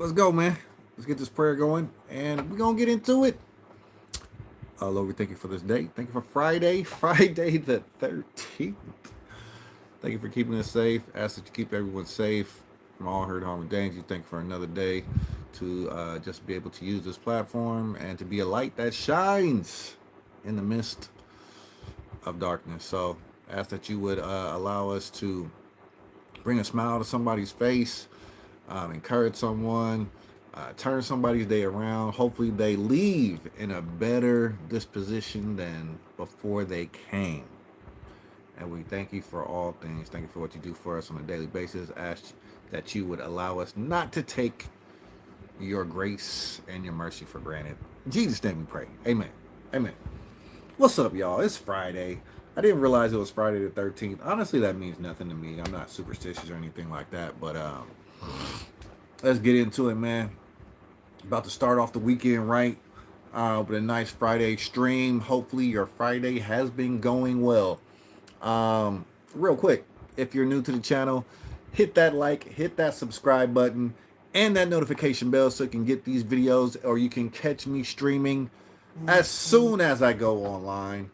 Let's go, man. Let's get this prayer going, and we're gonna get into it. Lord, we thank you for this day. Thank you for Friday, Friday the 13th. Thank you for keeping us safe. Ask that you keep everyone safe from all hurt, harm, and danger. Thank you for another day to just be able to use this platform and to be a light that shines in the midst of darkness. So, ask that you would allow us to bring a smile to somebody's face, encourage someone, turn somebody's day around. Hopefully, they leave in a better disposition than before they came. And we thank you for all things. Thank you for what you do for us on a daily basis. Ask that you would allow us not to take your grace and your mercy for granted. In Jesus' name we pray. Amen. Amen. What's up, y'all? It's Friday. I didn't realize it was Friday the 13th. Honestly, that means nothing to me. I'm not superstitious or anything like that. But let's get into it, man. About to start off the weekend right with a nice Friday stream. Hopefully, your Friday has been going well. Real quick, if you're new to the channel, hit that like, hit that subscribe button, and that notification bell so you can get these videos, or you can catch me streaming as soon as I go online.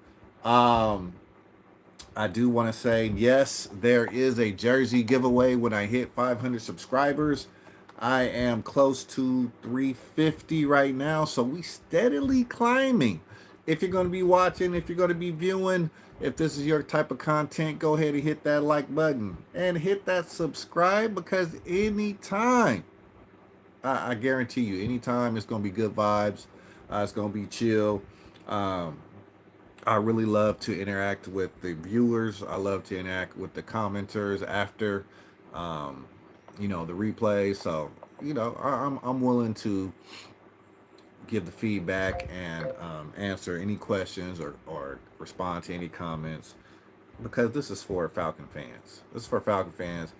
I do want to say, yes, there is a jersey giveaway when I hit 500 subscribers. I am close to 350 right now, so we steadily climbing. If you're going to be watching, if you're going to be viewing, if this is your type of content, go ahead and hit that like button and hit that subscribe, because anytime, I guarantee you, anytime it's going to be good vibes. It's going to be chill. I really love to interact with the viewers. I love to interact with the commenters after, the replay. So, I'm willing to give the feedback and answer any questions, or respond to any comments, because this is for Falcon fans. This is for Falcon fans.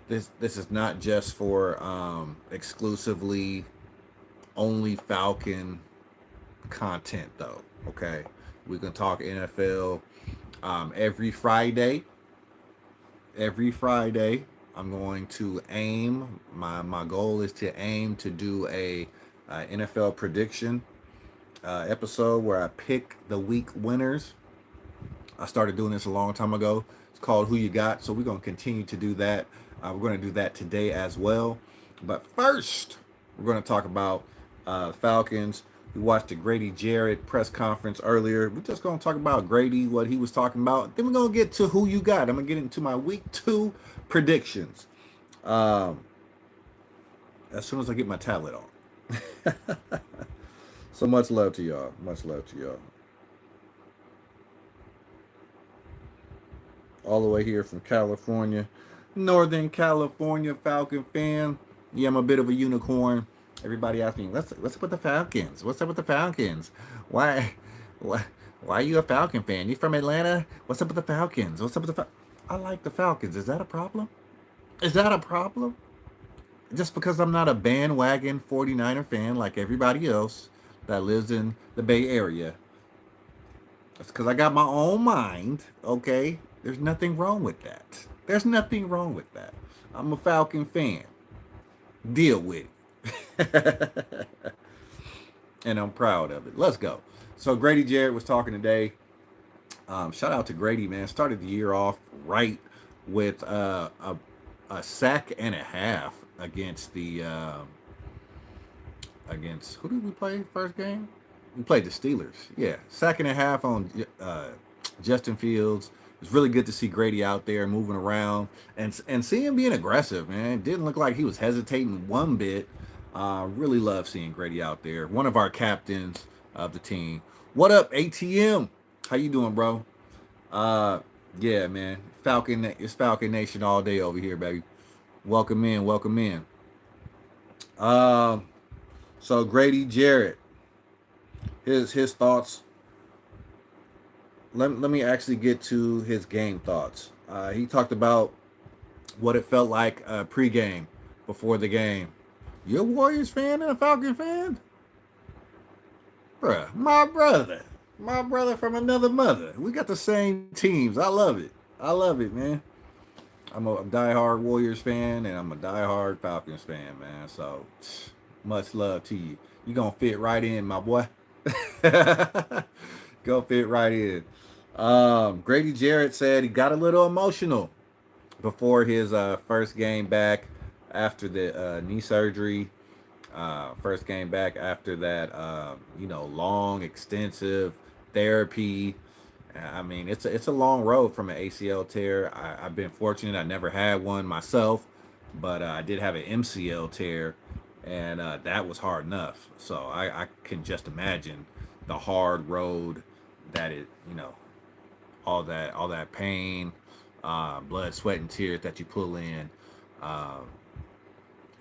This is not just for exclusively only Falcon content, though. Okay, we can talk NFL every Friday. Every Friday, I'm going to aim. My goal is to aim to do a NFL prediction episode where I pick the week winners. I started doing this a long time ago. It's called Who You Got. So we're going to continue to do that. We're going to do that today as well. But first, we're going to talk about Falcons. We watched the Grady Jarrett press conference earlier. We're just going to talk about Grady, what he was talking about. Then we're going to get to Who You Got. I'm going to get into my week 2 predictions. As soon as I get my tablet on. So much love to y'all. Much love to y'all. All the way here from California, Northern California Falcon fan. Yeah, I'm a bit of a unicorn. Everybody asks me, what's up with the Falcons? What's up with the Falcons? Why, why are you a Falcon fan? You from Atlanta? What's up with the Falcons? What's up with the I like the Falcons. Is that a problem? Is that a problem? Just because I'm not a bandwagon 49er fan like everybody else that lives in the Bay Area. It's because I got my own mind, okay? There's nothing wrong with that. There's nothing wrong with that. I'm a Falcon fan. Deal with it. And I'm proud of it. Let's go. So Grady Jarrett was talking today. Shout out to Grady, man. Started the year off right with a sack and a half against the against who did we play first game? We played the Steelers. Yeah, sack and a half on Justin Fields. It's really good to see Grady out there moving around and see him being aggressive, man. It didn't look like he was hesitating one bit. Really love seeing Grady out there. One of our captains of the team. What up, ATM? How you doing, bro? Yeah, man. It's Falcon Nation all day over here, baby. Welcome in, welcome in. So Grady Jarrett, his thoughts. Let me actually get to his game thoughts. He talked about what it felt like pregame, before the game. You a Warriors fan and a Falcon fan? Bruh, my brother from another mother. We got the same teams. I love it, man. I'm a diehard Warriors fan and I'm a diehard Falcons fan, man. So Much love to you. You gonna fit right in, my boy. Go fit right in. Grady Jarrett said he got a little emotional before his first game back after the knee surgery. First game back after that, long, extensive therapy. I mean, it's a long road from an ACL tear. I've been fortunate; I never had one myself, but I did have an MCL tear, and that was hard enough. So I can just imagine the hard road that all that pain, blood, sweat, and tears that you pull in. Um,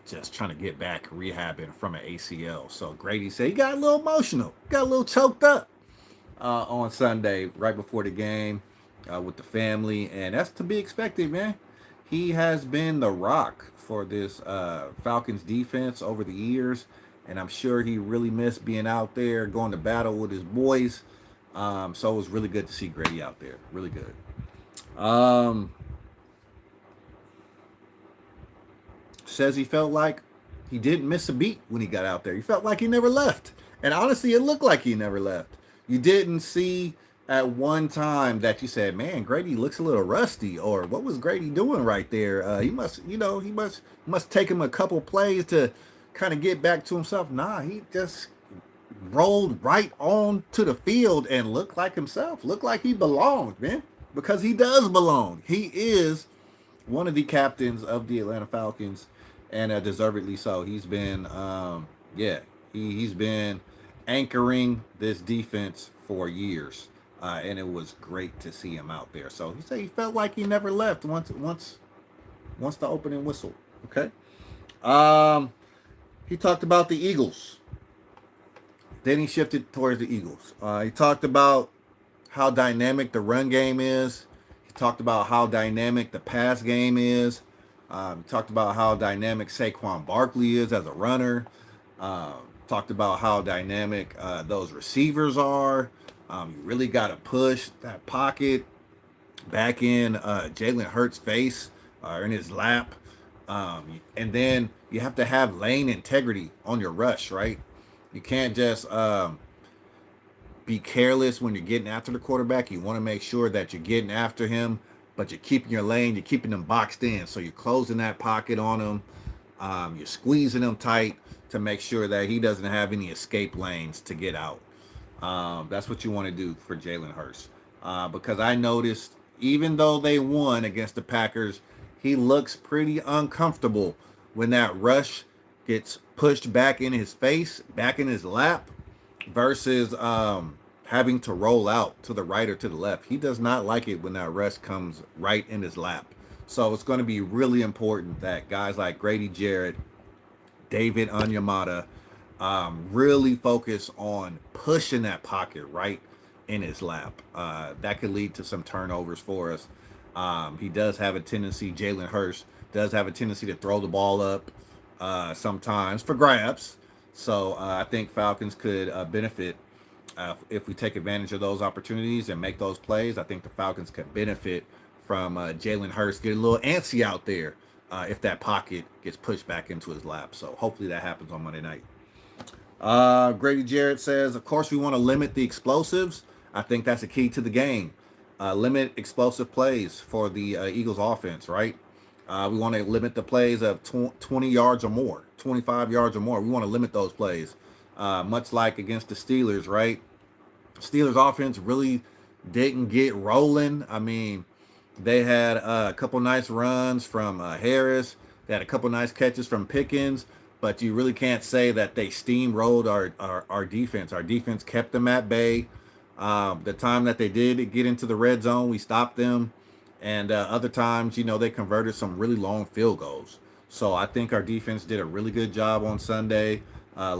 just trying to get back rehabbing from an ACL. So Grady said he got a little emotional, got a little choked up on Sunday right before the game with the family, and that's to be expected, man. He has been the rock for this Falcons defense over the years, and I'm sure he really missed being out there going to battle with his boys. So it was really good to see Grady out there. Really good. Um, Says he felt like he didn't miss a beat when he got out there. He felt like he never left. And honestly, it looked like he never left. You didn't see at one time that you said, "Man, Grady looks a little rusty," or "What was Grady doing right there?" He must take him a couple plays to kind of get back to himself. Nah, he just rolled right on to the field and looked like himself. Looked like he belonged, man, because he does belong. He is one of the captains of the Atlanta Falcons, and deservedly so. He's been, he's been anchoring this defense for years, and it was great to see him out there. So he said he felt like he never left once the opening whistle. Okay. He talked about the Eagles. Then he shifted towards the Eagles. He talked about how dynamic the run game is. He talked about how dynamic the pass game is. Talked about how dynamic Saquon Barkley is as a runner. Talked about how dynamic those receivers are. You really got to push that pocket back in Jalen Hurts' face or in his lap. And then you have to have lane integrity on your rush, right? You can't just be careless when you're getting after the quarterback. You want to make sure that you're getting after him, but you're keeping your lane, you're keeping them boxed in. So you're closing that pocket on him. You're squeezing him tight to make sure that he doesn't have any escape lanes to get out. That's what you want to do for Jalen Hurts. Because I noticed, even though they won against the Packers, he looks pretty uncomfortable when that rush gets pushed back in his face, back in his lap, versus having to roll out to the right or to the left. He does not like it when that rush comes right in his lap. So it's going to be really important that guys like Grady Jarrett, David Onyemata, really focus on pushing that pocket right in his lap. That could lead to some turnovers for us. He does have a tendency, Jalen Hurts does have a tendency to throw the ball up sometimes for grabs. So I think Falcons could benefit if we take advantage of those opportunities and make those plays. I think the Falcons could benefit from Jalen Hurts getting a little antsy out there if that pocket gets pushed back into his lap. So hopefully that happens on Monday night. Grady Jarrett says, of course, we want to limit the explosives. I think that's a key to the game. Limit explosive plays for the Eagles offense, right? We want to limit the plays of 20 yards or more, 25 yards or more. We want to limit those plays, much like against the Steelers, right? Steelers offense really didn't get rolling. I mean, they had a couple nice runs from Harris. They had a couple nice catches from Pickens, but you really can't say that they steamrolled our defense. Our defense kept them at bay. The time that they did get into the red zone, we stopped them. And other times, they converted some really long field goals. So I think our defense did a really good job on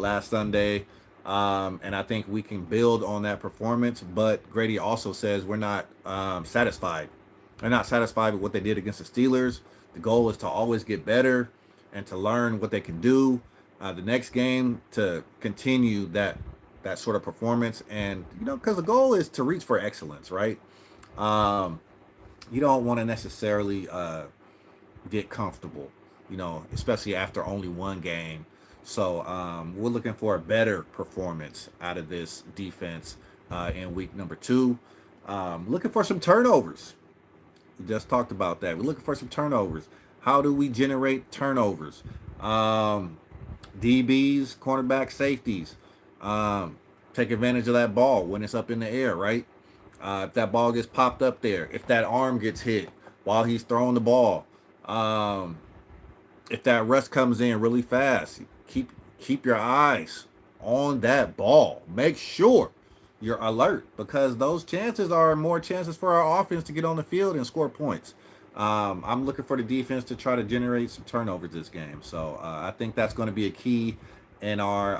last Sunday. And I think we can build on that performance. But Grady also says we're not satisfied. They're not satisfied with what they did against the Steelers. The goal is to always get better and to learn what they can do the next game to continue that sort of performance. And, because the goal is to reach for excellence, right? You don't want to necessarily get comfortable, especially after only one game. So we're looking for a better performance out of this defense in week number 2. Looking for some turnovers. We just talked about that. We're looking for some turnovers. How do we generate turnovers? DBs, cornerback, safeties. Take advantage of that ball when it's up in the air, right? If that ball gets popped up there, if that arm gets hit while he's throwing the ball, if that rush comes in really fast, keep your eyes on that ball. Make sure you're alert because those chances are more chances for our offense to get on the field and score points. I'm looking for the defense to try to generate some turnovers this game. So I think that's going to be a key in our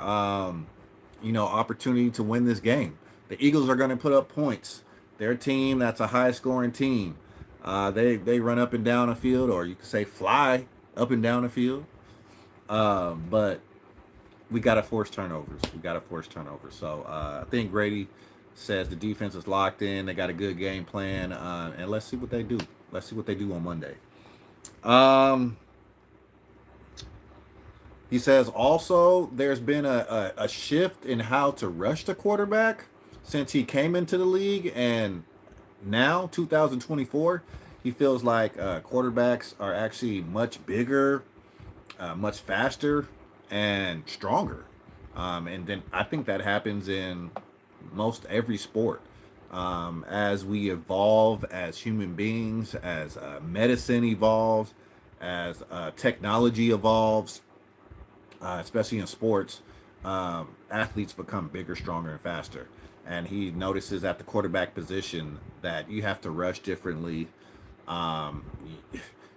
opportunity to win this game. The Eagles are going to put up points. Their team, that's a high scoring team. They run up and down the field, or you could say fly up and down the field. But we got to force turnovers. So I think Grady says the defense is locked in. They got a good game plan, and let's see what they do. Let's see what they do on Monday. He says also there's been a shift in how to rush the quarterback since he came into the league, and now 2024, he feels like quarterbacks are actually much bigger, much faster, and stronger. And then I think that happens in most every sport. As we evolve as human beings, as medicine evolves, as technology evolves, especially in sports, athletes become bigger, stronger, and faster. And he notices at the quarterback position that you have to rush differently. Um,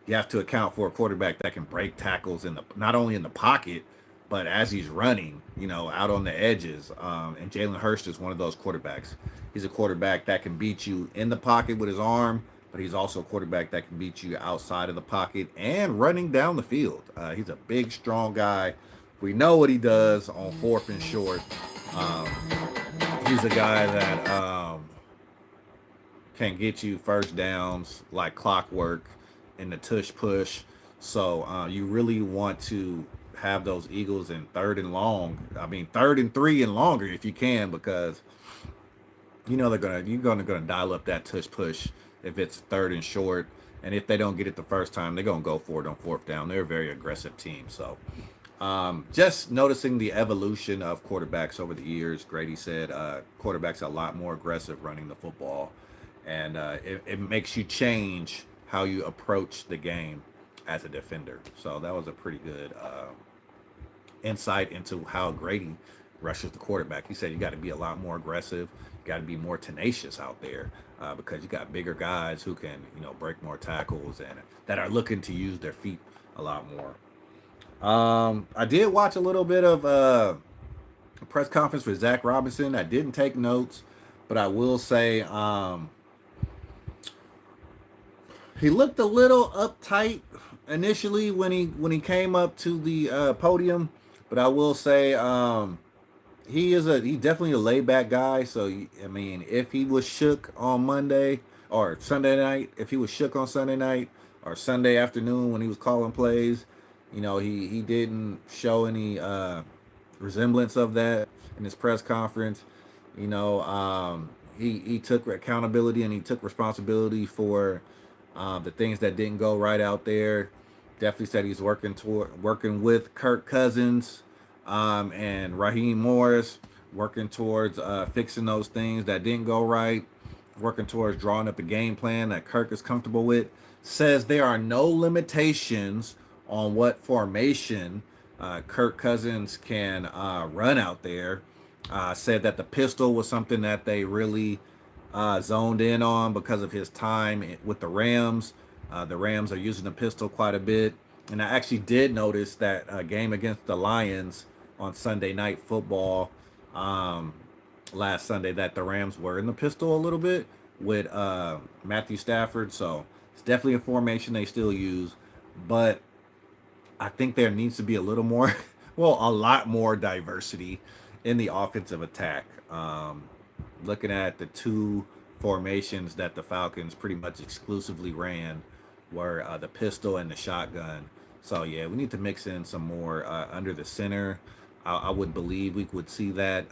you have to account for a quarterback that can break tackles in the not only in the pocket, but as he's running, out on the edges. And Jalen Hurst is one of those quarterbacks. He's a quarterback that can beat you in the pocket with his arm, but he's also a quarterback that can beat you outside of the pocket and running down the field. He's a big, strong guy. We know what he does on 4th and short. Um, he's a guy that can get you first downs like clockwork in the tush push. So you really want to have those Eagles in 3rd and long. I mean 3rd and 3 and longer if you can, because you're gonna dial up that tush push if it's 3rd and short. And if they don't get it the first time, they're gonna go for it on 4th down. They're a very aggressive team. So just noticing the evolution of quarterbacks over the years. Grady said quarterbacks are a lot more aggressive running the football, and it makes you change how you approach the game as a defender. So that was a pretty good insight into how Grady rushes the quarterback. He said you got to be a lot more aggressive. You got to be more tenacious out there because you got bigger guys who can, break more tackles and that are looking to use their feet a lot more. I did watch a little bit of a press conference with Zach Robinson. I didn't take notes, but I will say he looked a little uptight initially when he came up to the podium, but I will say he's definitely a laid back guy. So I mean, if he was shook on Monday or Sunday night, if he was shook on Sunday night or Sunday afternoon when he was calling plays, he didn't show any resemblance of that in his press conference. He took accountability and he took responsibility for the things that didn't go right out there. Definitely said he's working with Kirk Cousins and Raheem Morris, working towards fixing those things that didn't go right, working towards drawing up a game plan that Kirk is comfortable with. Says there are no limitations on what formation Kirk Cousins can run out there. Said that the pistol was something that they really zoned in on because of his time with the Rams. The Rams are using the pistol quite a bit. And I actually did notice that game against the Lions on Sunday Night Football last Sunday that the Rams were in the pistol a little bit with Matthew Stafford. So it's definitely a formation they still use. But I think there needs to be a little more, well, a lot more diversity in the offensive attack. Looking at the 2 formations that the Falcons pretty much exclusively ran were the pistol and the shotgun. So yeah, we need to mix in some more under the center. I would believe we would see that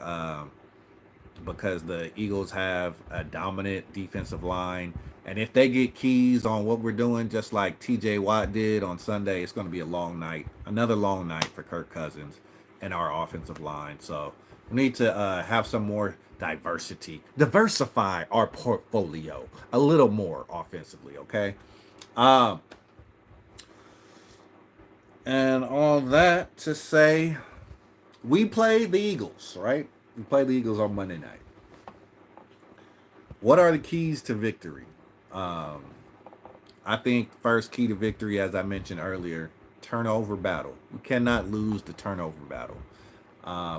because the Eagles have a dominant defensive line, and if they get keys on what we're doing, just like T.J. Watt did on Sunday, it's going to be a long night, another long night for Kirk Cousins and our offensive line. So we need to have some more diversify our portfolio a little more offensively. Okay. Um, and all that to say, we played the Eagles, right? We played the Eagles on Monday night. What are the keys to victory? Um, I think first key to victory, as I mentioned earlier, turnover battle. We cannot lose the turnover battle.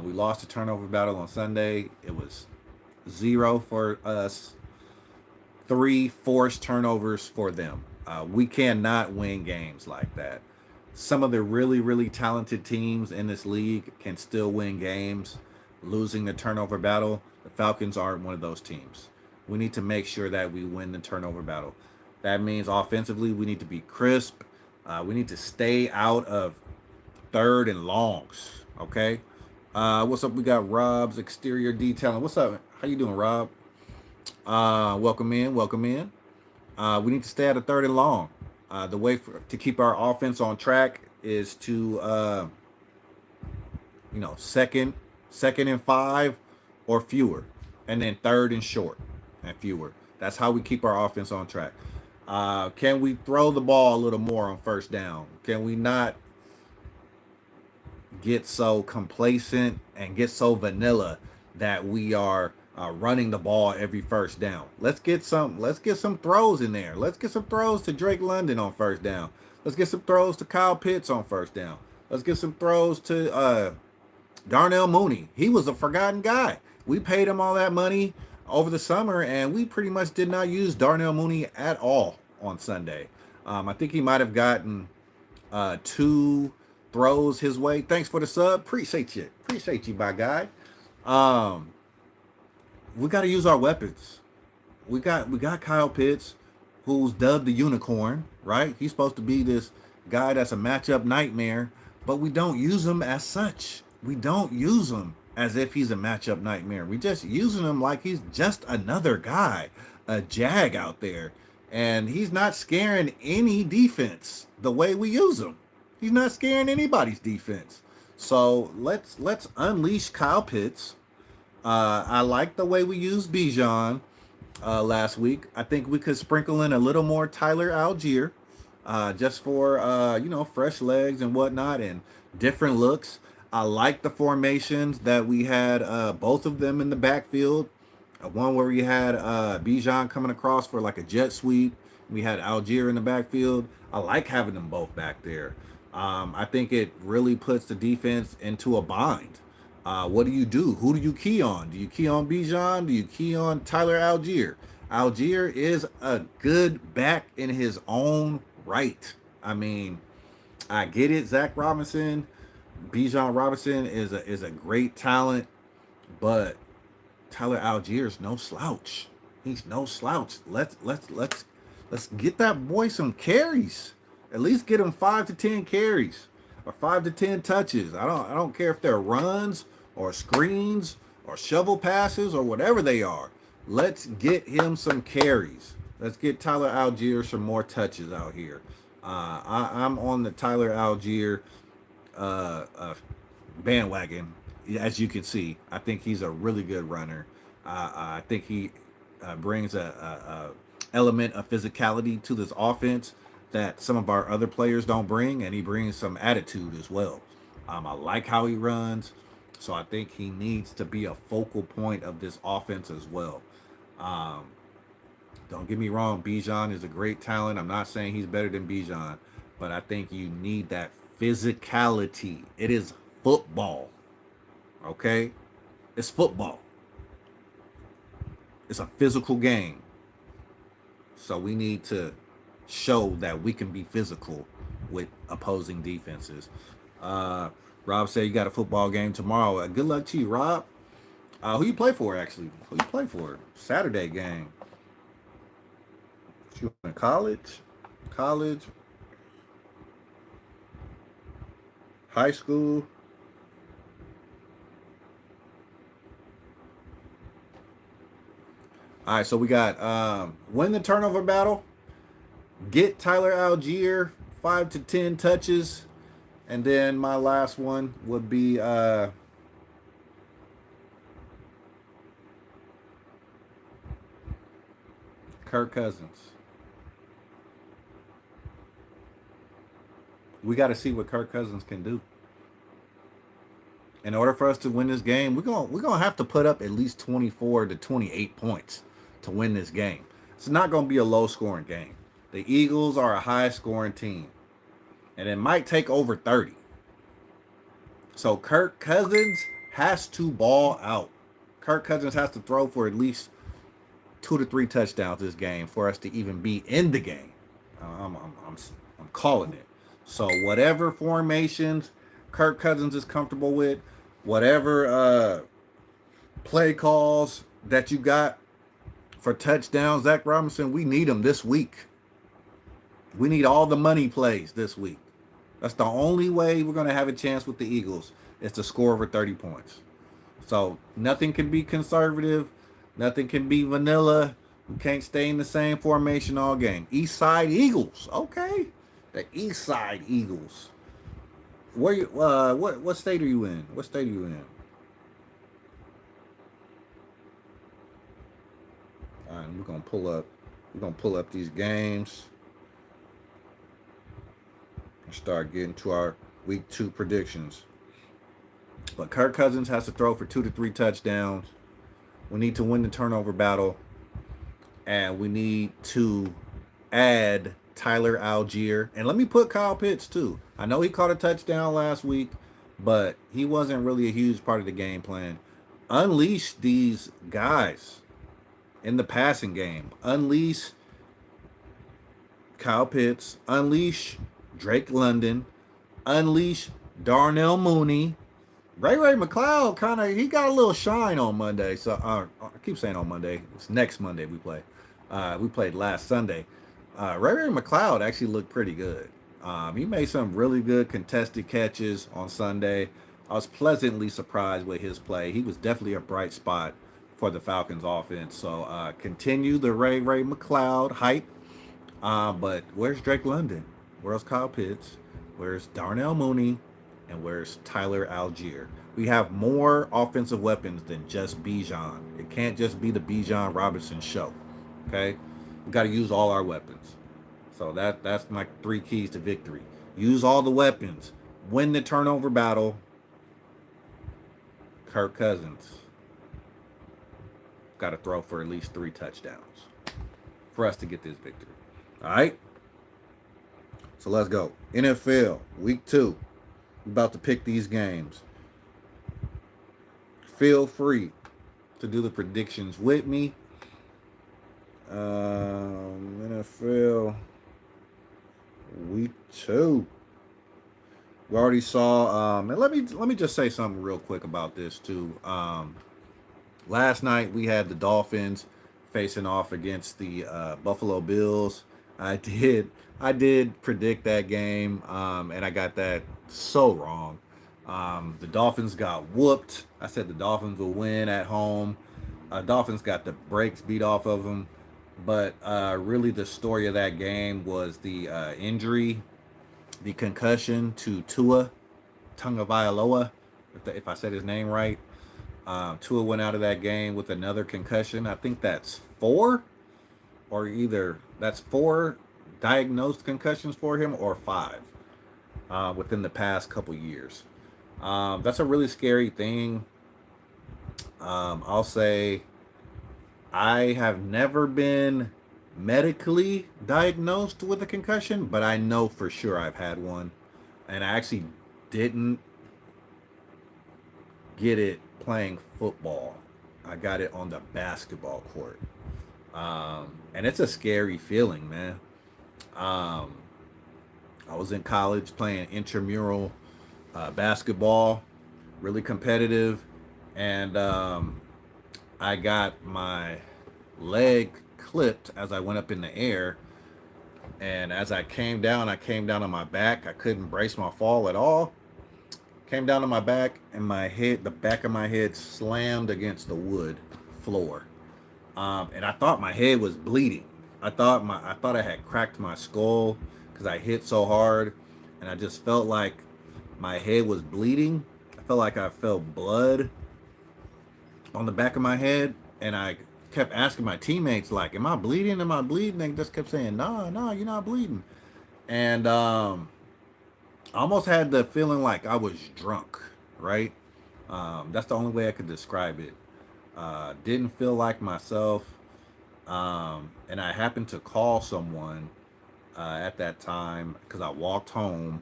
We lost the turnover battle on Sunday. It was 0 for us, 3 forced turnovers for them. We cannot win games like that. Some of the really, really talented teams in this league can still win games losing the turnover battle. The Falcons aren't one of those teams. We need to make sure that we win the turnover battle. That means offensively, we need to be crisp. We need to stay out of third and longs. Okay. What's up? We got Rob's exterior detailing. What's up? How you doing, Rob? Welcome in. Welcome in. We need to stay at a third and long. The way to keep our offense on track is to, second and 5 or fewer, and then third and short and fewer. That's how we keep our offense on track. Can we throw the ball a little more on first down? Can we not get so complacent and get so vanilla that we are running the ball every first down? Let's get some. Let's get some throws in there. Let's get some throws to Drake London on first down. Let's get some throws to Kyle Pitts on first down. Let's get some throws to Darnell Mooney. He was a forgotten guy. We paid him all that money over the summer, and we pretty much did not use Darnell Mooney at all on Sunday. I think he might have gotten 2 throws his way. Thanks for the sub. Appreciate you. Appreciate you, my guy. Um, we got to use our weapons. We got Kyle Pitts, who's dubbed the unicorn, right? He's supposed to be this guy that's a matchup nightmare, but we don't use him as such. We don't use him as if he's a matchup nightmare. We just using him like he's just another guy, a jag out there, and he's not scaring any defense the way we use him. He's not scaring anybody's defense. So let's unleash Kyle Pitts. I like the way we used Bijan last week. I think we could sprinkle in a little more Tyler Algier, just for fresh legs and whatnot and different looks. I like the formations that we had, both of them in the backfield. One where we had Bijan coming across for like a jet sweep. We had Algier in the backfield. I like having them both back there. I think it really puts the defense into a bind. What do you do? Who do you key on? Do you key on Bijan? Do you key on Tyler Algier? Algier is a good back in his own right. I mean, I get it. Zach Robinson, Bijan Robinson is a great talent, but Tyler Algier is no slouch. He's no slouch. Let's get that boy some carries. At least get him 5 to 10 carries or 5 to 10 touches. I don't care if they're runs or screens or shovel passes or whatever they are. Let's get him some carries. Let's get Tyler Algier some more touches out here. I'm on the Tyler Algier bandwagon, as you can see. I think he's a really good runner. I think he brings a element of physicality to this offense that some of our other players don't bring, and he brings some attitude as well. I like how he runs, so I think he needs to be a focal point of this offense as well. Um, don't get me wrong, Bijan is a great talent. I'm not saying he's better than Bijan, but I think you need that physicality. It is football, okay? It's football. It's a physical game. So we need to show that we can be physical with opposing defenses. Rob said you got a football game tomorrow. Good luck to you, Rob. Who you play for, actually? Who you play for? Saturday game. You in college? College? High school. All right, so we got win the turnover battle, get Tyler Algier 5 to 10 touches, and then my last one would be Kirk Cousins. We got to see what Kirk Cousins can do. In order for us to win this game, we're gonna have to put up at least 24 to 28 points to win this game. It's not gonna be a low scoring game. The Eagles are a high scoring team, and it might take over 30. So Kirk Cousins has to ball out. Kirk Cousins has to throw for at least 2 to 3 touchdowns this game for us to even be in the game. I'm calling it. So whatever formations Kirk Cousins is comfortable with, whatever play calls that you got for touchdowns, Zach Robinson, we need them this week. We need all the money plays this week. That's the only way we're going to have a chance with the Eagles is to score over 30 points. So nothing can be conservative. Nothing can be vanilla. We can't stay in the same formation all game. East Side Eagles. Okay. The East Side Eagles. Where you what state are you in? What state are you in? All right, we're gonna pull up these games and start getting to our week 2 predictions. But Kirk Cousins has to throw for 2 to 3 touchdowns. We need to win the turnover battle, and we need to add Tyler Algier. And let me put Kyle Pitts too. I know he caught a touchdown last week, but he wasn't really a huge part of the game plan. Unleash these guys in the passing game. Unleash Kyle Pitts. Unleash Drake London. Unleash Darnell Mooney. Ray McCloud he got a little shine on Monday. So I keep saying on Monday. It's next Monday we play. We played last Sunday. Ray McCloud actually looked pretty good. He made some really good contested catches on Sunday. I was pleasantly surprised with his play. He was definitely a bright spot for the Falcons offense. So continue the Ray McCloud hype. But where's Drake London? Where's Kyle Pitts? Where's Darnell Mooney? And where's Tyler Algier? We have more offensive weapons than just Bijan. It can't just be the Bijan Robinson show. Okay? We got to use all our weapons. So that's my 3 keys to victory. Use all the weapons. Win the turnover battle. Kirk Cousins got to throw for at least 3 touchdowns for us to get this victory. All right? So let's go. NFL, week 2. We're about to pick these games. Feel free to do the predictions with me. NFL week 2. We already saw. And let me just say something real quick about this too. Last night we had the Dolphins facing off against the Buffalo Bills. I did predict that game, and I got that so wrong. The Dolphins got whooped. I said the Dolphins will win at home. Dolphins got the brakes beat off of them. But really the story of that game was the injury, the concussion to Tua Tagovailoa, if I said his name right. Tua went out of that game with another concussion. I think that's 4, or either that's 4 diagnosed concussions for him or 5 within the past couple years. That's a really scary thing. I'll say I have never been medically diagnosed with a concussion, but I know for sure I've had one. And I actually didn't get it playing football. I got it on the basketball court. And it's a scary feeling, man. I was in college playing intramural basketball, really competitive, and I got my leg clipped as I went up in the air, and as I came down on my back. I couldn't brace my fall at all, Came down to my back, and my head, the back of my head, slammed against the wood floor. And I thought my head was bleeding. I thought I had cracked my skull because I hit so hard, and I just felt like my head was bleeding. I felt like I felt blood on the back of my head, and I kept asking my teammates, like, "Am I bleeding? Am I bleeding?" They just kept saying, "No, no, you're not bleeding." And I almost had the feeling like I was drunk, right? That's the only way I could describe it. Didn't feel like myself. And I happened to call someone at that time because I walked home,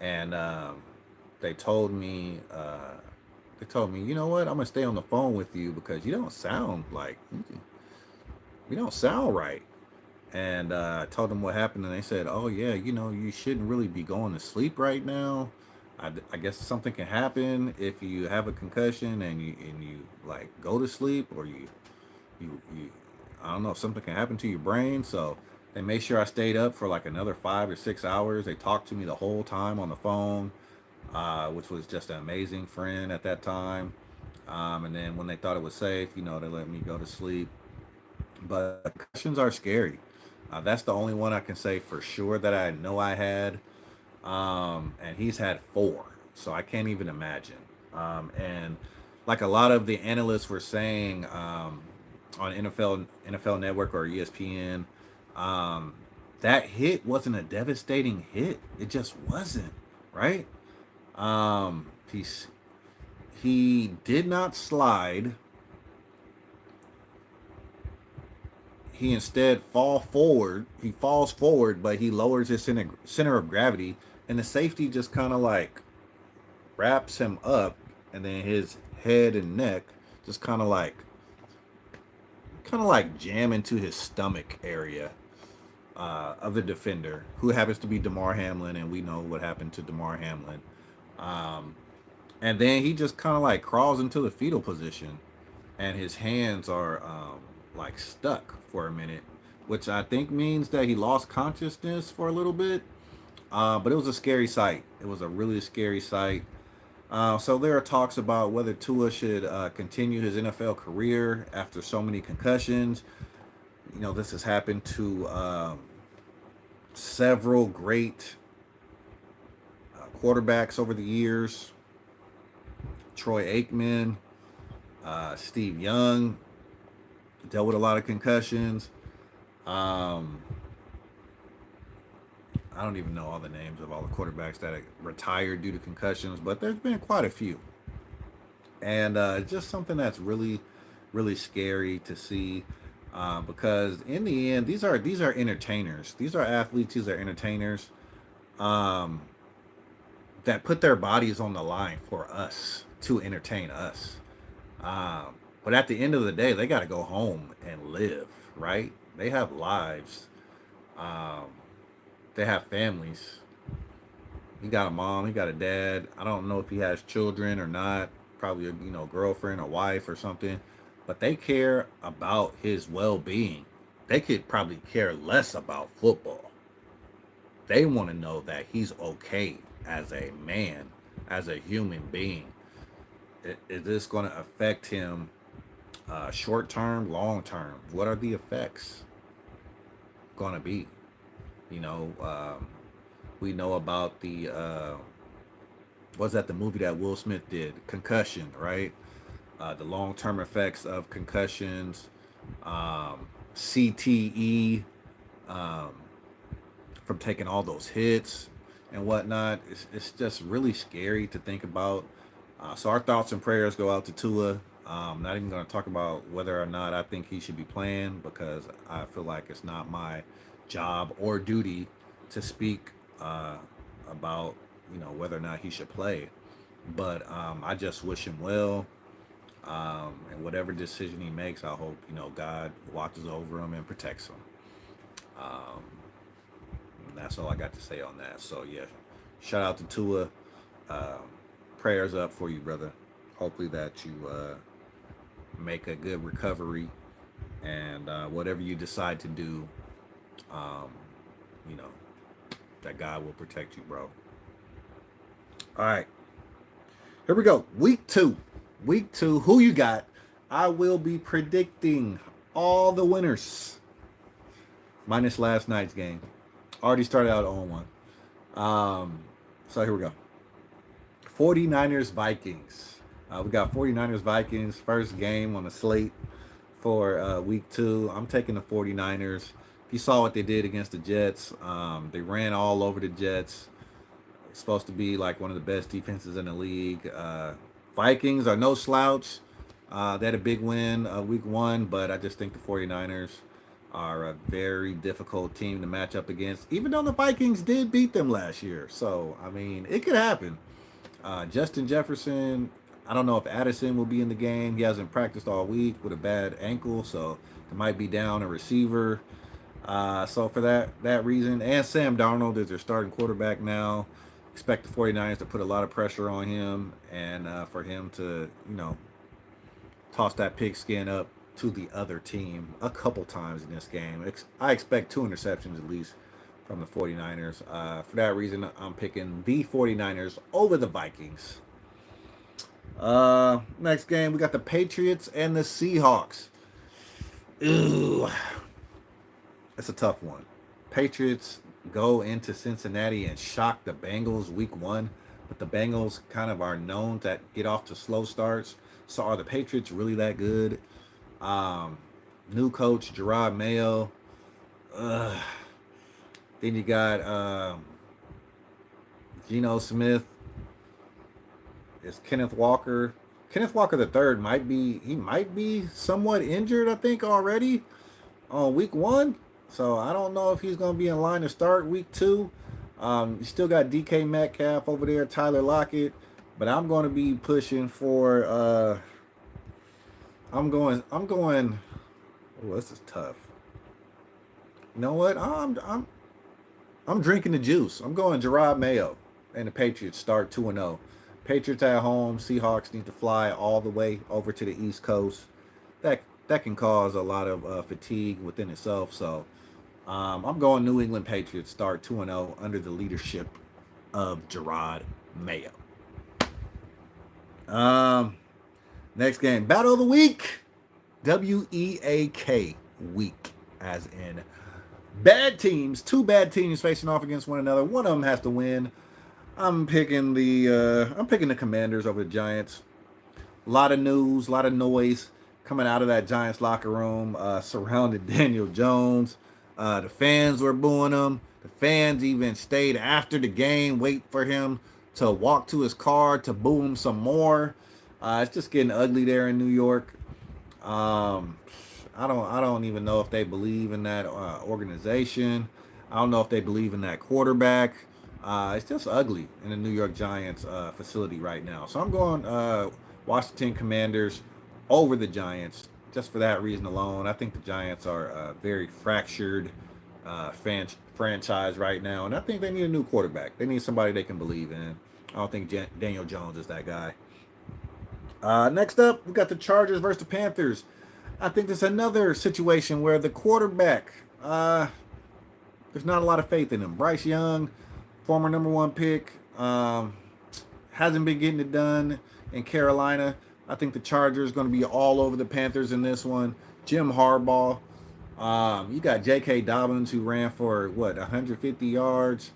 and they told me, you know what, I'm gonna stay on the phone with you because you don't sound right. And I told them what happened, and they said, "Oh yeah, you shouldn't really be going to sleep right now. I guess something can happen if you have a concussion and you like go to sleep, or you I don't know, something can happen to your brain." So they made sure I stayed up for like another 5 or 6 hours. They talked to me the whole time on the phone, which was just an amazing friend at that time. And then when they thought it was safe, they let me go to sleep. But concussions are scary. That's the only one I can say for sure that I know I had. And he's had four, so I can't even imagine. And like a lot of the analysts were saying on NFL Network or ESPN, um, that hit wasn't a devastating hit. It just wasn't, right? He did not slide. He instead He falls forward, but he lowers his center of gravity, and the safety just kind of like wraps him up, and then his head and neck just kind of like jam into his stomach area of the defender, who happens to be Damar Hamlin, and we know what happened to Damar Hamlin. Um, and then he just kind of like crawls into the fetal position, and his hands are like stuck for a minute, which I think means that he lost consciousness for a little bit. But it was a scary sight. It was a really scary sight. So there are talks about whether Tua should continue his NFL career after so many concussions. This has happened to several great quarterbacks over the years. Troy Aikman, Steve Young dealt with a lot of concussions. Um, I don't even know all the names of all the quarterbacks that retired due to concussions, but there's been quite a few. And it's just something that's really, really scary to see, because in the end, these are entertainers. These are athletes. These are entertainers um, that put their bodies on the line for us to entertain us. But at the end of the day, they got to go home and live, right? They have lives. Um, they have families. He got a mom. He got a dad. I don't know if he has children or not. Probably a girlfriend or wife or something. But they care about his well-being. They could probably care less about football. They want to know that he's okay as a man, as a human being. Is this going to affect him short term, long term? What are the effects going to be? You know, we know about the was that the movie that Will Smith did, Concussion, right? The long term effects of concussions, CTE, um, from taking all those hits and whatnot. It's just really scary to think about. So our thoughts and prayers go out to Tua. Not even going to talk about whether or not I think he should be playing, because I feel like it's not my job or duty to speak about whether or not he should play. But I just wish him well, and whatever decision he makes, I hope God watches over him and protects him. Um, and that's all I got to say on that. So yeah, shout out to Tua. Um, Prayers up for you, brother. Hopefully that you make a good recovery, and whatever you decide to do, um, you know, that God will protect you, bro. All right. Here we go. Week 2. Week 2. Who you got? I will be predicting all the winners. Minus last night's game. Already started out 0-1. So here we go. 49ers Vikings. We got 49ers Vikings. First game on the slate for week 2. I'm taking the 49ers. If you saw what they did against the Jets, they ran all over the Jets. It's supposed to be like one of the best defenses in the league. Vikings are no slouch. They had a big win week 1, but I just think the 49ers are a very difficult team to match up against, even though the Vikings did beat them last year. So, I mean, it could happen. Justin Jefferson, I don't know if Addison will be in the game. He hasn't practiced all week with a bad ankle, so they might be down a receiver. So for that reason, and Sam Darnold is their starting quarterback now. Expect the 49ers to put a lot of pressure on him and for him to, toss that pigskin up to the other team a couple times in this game. I expect 2 interceptions at least from the 49ers. For that reason, I'm picking the 49ers over the Vikings. Next game, we got the Patriots and the Seahawks. Ooh, it's a tough one. Patriots go into Cincinnati and shock the Bengals week 1, but the Bengals kind of are known to get off to slow starts. So are the Patriots really that good? New coach Gerard Mayo. Then you got Geno Smith. It's Kenneth Walker. Kenneth Walker III might be somewhat injured, I think, already on week 1. So I don't know if he's going to be in line to start week 2. You still got DK Metcalf over there, Tyler Lockett, but I'm going to be pushing for. I'm going. Oh, this is tough. You know what? I'm drinking the juice. I'm going Gerard Mayo and the Patriots start 2-0. Patriots at home. Seahawks need to fly all the way over to the East Coast. That can cause a lot of fatigue within itself. So I'm going New England Patriots start 2-0 under the leadership of Gerard Mayo. Next game, Battle of the Week. WEAK week, as in bad teams. 2 bad teams facing off against one another. One of them has to win. I'm picking the Commanders over the Giants. A lot of news, a lot of noise coming out of that Giants locker room surrounding Daniel Jones. The fans were booing him. The fans even stayed after the game, wait for him to walk to his car to boo him some more. It's just getting ugly there in New York. I don't even know if they believe in that organization. I don't know if they believe in that quarterback. It's just ugly in the New York Giants facility right now. So I'm going Washington Commanders over the Giants just for that reason alone. I think the Giants are a very fractured franchise right now, and I think they need a new quarterback. They need somebody they can believe in. I don't think Daniel Jones is that guy. Next up, we got the Chargers versus the Panthers. I think there's another situation where the quarterback, there's not a lot of faith in him. Bryce Young, former number 1 pick, hasn't been getting it done in Carolina. I think the Chargers going to be all over the Panthers in this one. Jim Harbaugh. You got J.K. Dobbins, who ran for, 150 yards.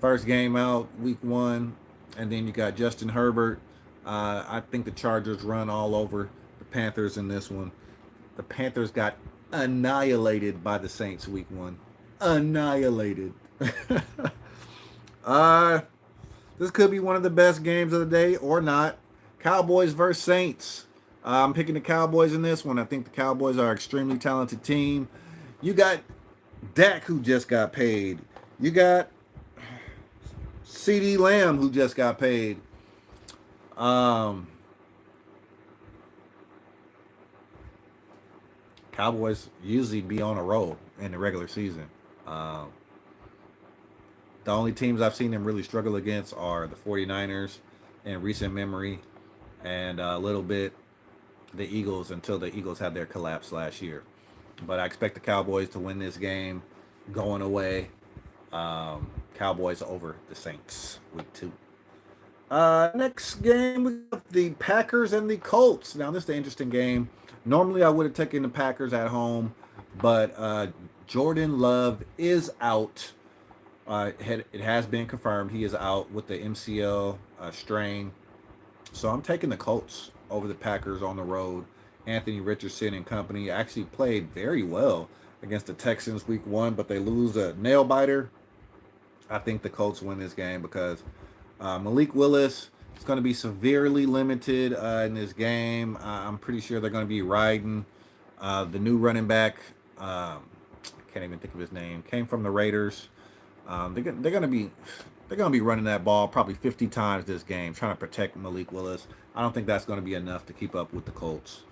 First game out, week 1. And then you got Justin Herbert. I think the Chargers run all over the Panthers in this one. The Panthers got annihilated by the Saints week 1. Annihilated. This could be one of the best games of the day or not. Cowboys versus Saints. I'm picking the Cowboys in this one. I think the Cowboys are an extremely talented team. You got Dak, who just got paid. You got CeeDee Lamb, who just got paid. Cowboys usually be on a roll in the regular season. The only teams I've seen them really struggle against are the 49ers in recent memory, and a little bit the Eagles until the Eagles had their collapse last year. But I expect the Cowboys to win this game going away. Cowboys over the Saints week 2. Next game, we got the Packers and the Colts. Now, this is the interesting game. Normally, I would have taken the Packers at home, but Jordan Love is out. It has been confirmed he is out with the MCL strain. So I'm taking the Colts over the Packers on the road. Anthony Richardson and company actually played very well against the Texans week one, but they lose a nail biter. I think the Colts win this game because Malik Willis is going to be severely limited in this game. I'm pretty sure they're going to be riding the new running back. Can't even think of his name. Came from the Raiders. They're going to be running that ball probably 50 times this game, trying to protect Malik Willis. I don't think that's going to be enough to keep up with the Colts.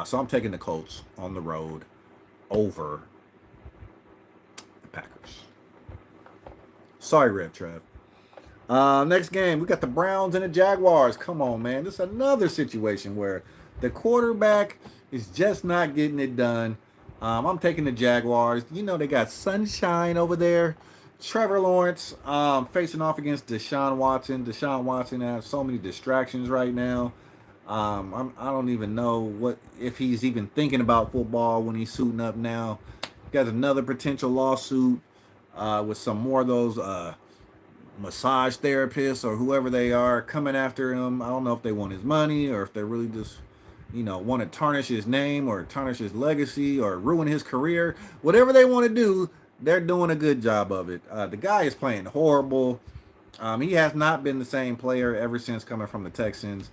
So I'm taking the Colts on the road over the Packers. Sorry, Rev Trev. Next game, we got the Browns and the Jaguars. Come on, man. This is another situation where the quarterback is just not getting it done. I'm taking the Jaguars. You know, they got sunshine over there. Trevor Lawrence facing off against Deshaun Watson. Deshaun Watson has so many distractions right now. I don't even know if he's even thinking about football when he's suiting up now. Got another potential lawsuit with some more of those massage therapists or whoever they are coming after him. I don't know if they want his money or if they really just, want to tarnish his name or tarnish his legacy or ruin his career. Whatever they want to do, they're doing a good job of it. The guy is playing horrible. He has not been the same player ever since coming from the Texans.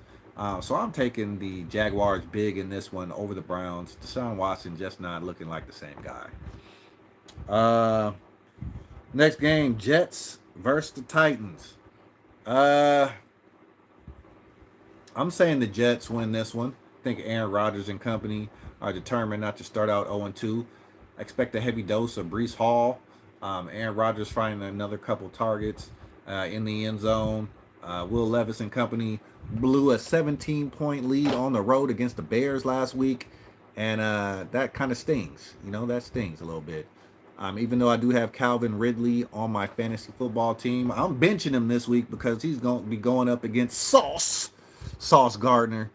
So I'm taking the Jaguars big in this one over the Browns. Deshaun Watson just not looking like the same guy. Next game, Jets versus the Titans. I'm saying the Jets win this one. I think Aaron Rodgers and company are determined not to start out 0-2. I expect a heavy dose of Breece Hall. Aaron Rodgers finding another couple targets in the end zone. Will Levis and company blew a 17-point lead on the road against the Bears last week. And that kind of stings. That stings a little bit. Even though I do have Calvin Ridley on my fantasy football team, I'm benching him this week because he's going to be going up against Sauce Gardner.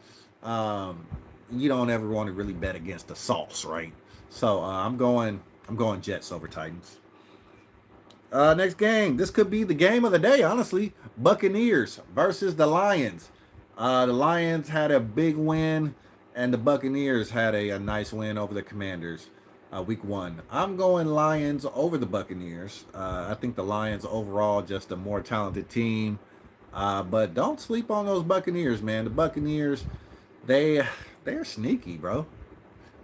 You don't ever want to really bet against the Sauce, right? So I'm going Jets over Titans. Next game. This could be the game of the day, honestly. Buccaneers versus the Lions. The Lions had a big win, and the Buccaneers had a nice win over the Commanders week one. I'm going Lions over the Buccaneers. I think the Lions overall just a more talented team. But don't sleep on those Buccaneers, man. The Buccaneers, they're sneaky, bro.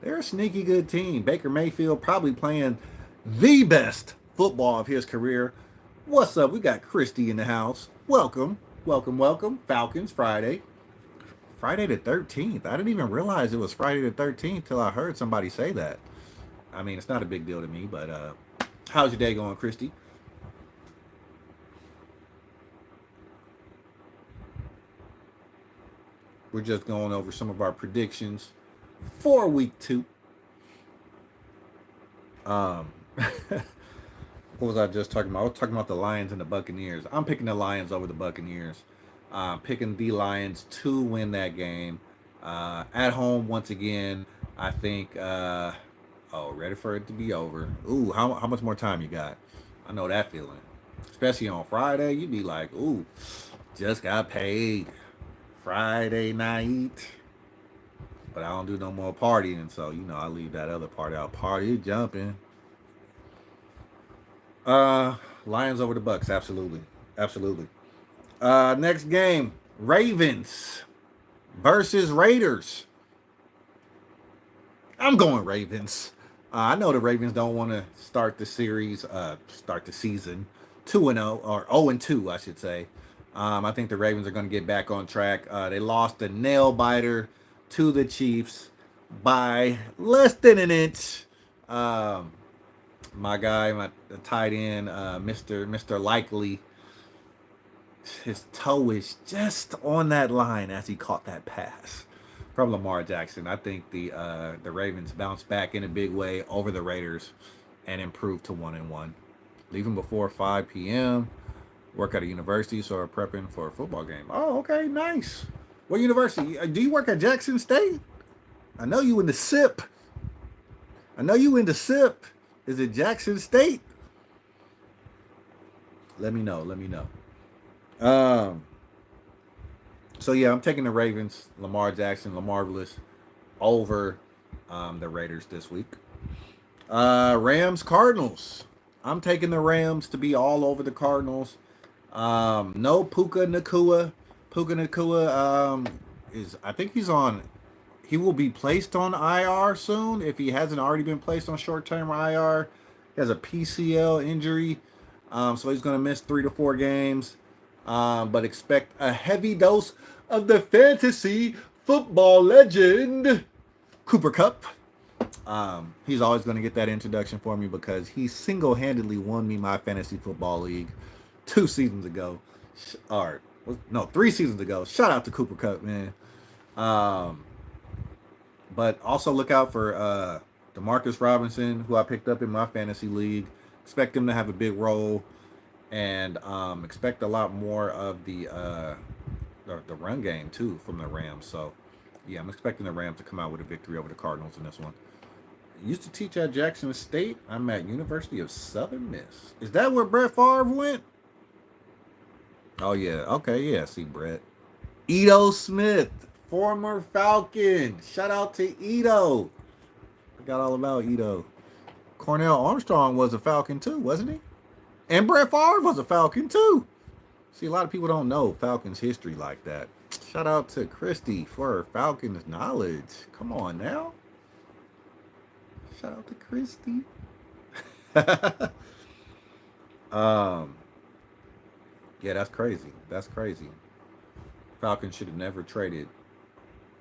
They're a sneaky good team. Baker Mayfield probably playing the best football of his career. What's up? We got Christy in the house. Welcome. Falcons Friday. Friday the 13th. I didn't even realize it was Friday the 13th till I heard somebody say that. I mean, it's not a big deal to me, but how's your day going, Christy? We're just going over some of our predictions for week 2. What was I just talking about? I was talking about the Lions and the Buccaneers. I'm picking the Lions over the Buccaneers. Picking the Lions to win that game. At home, once again, I think, ready for it to be over. Ooh, how much more time you got? I know that feeling. Especially on Friday, you'd be like, ooh, just got paid. Friday night. But I don't do no more partying, so I leave that other part out. Party jumping. Lions over the Bucks, absolutely. Next game, Ravens versus Raiders. I'm going Ravens. I know the Ravens don't want to start the season 2-0 or 0-2, I should say. I think the Ravens are going to get back on track. They lost a nail biter to the Chiefs by less than an inch. My guy, my tight end, Mr. Likely, his toe is just on that line as he caught that pass from Lamar Jackson. I think the Ravens bounce back in a big way over the Raiders and improve to 1-1. Leaving before 5 p.m. Work at a university, so prepping for a football game. Oh, okay, nice. What university? Do you work at Jackson State? I know you in the SIP. I know you in the SIP. Is it Jackson State? Let me know. Let me know. Um. So yeah, I'm taking the Ravens. Lamar Jackson, Lamarvelous, over the Raiders this week. Rams Cardinals. I'm taking the Rams to be all over the Cardinals. No Puka Nakua. Puka Nakua is, I think he's on, he will be placed on IR soon if he hasn't already been placed on short term IR. He has a PCL injury, so he's going to miss 3 to 4 games. But expect a heavy dose of the fantasy football legend, Cooper Cup. He's always going to get that introduction for me because he single-handedly won me my fantasy football league 2 seasons ago. Or, no, 3 seasons ago. Shout out to Cooper Cup, man. But also look out for Demarcus Robinson, who I picked up in my fantasy league. Expect him to have a big role, and expect a lot more of the run game too from the Rams. So, yeah, I'm expecting the Rams to come out with a victory over the Cardinals in this one. Used to teach at Jackson State. I'm at University of Southern Miss. Is that where Brett Favre went? Oh yeah. Okay. Yeah. See Brett. Ito Smith, former Falcon. Shout out to Ito. Forgot all about Ito. Cornell Armstrong was a Falcon too, wasn't he? And Brett Favre was a Falcon too. See, a lot of people don't know Falcons history like that. Shout out to Christy for her Falcons knowledge. Come on now. Shout out to Christy. Yeah, that's crazy. That's crazy. Falcons should have never traded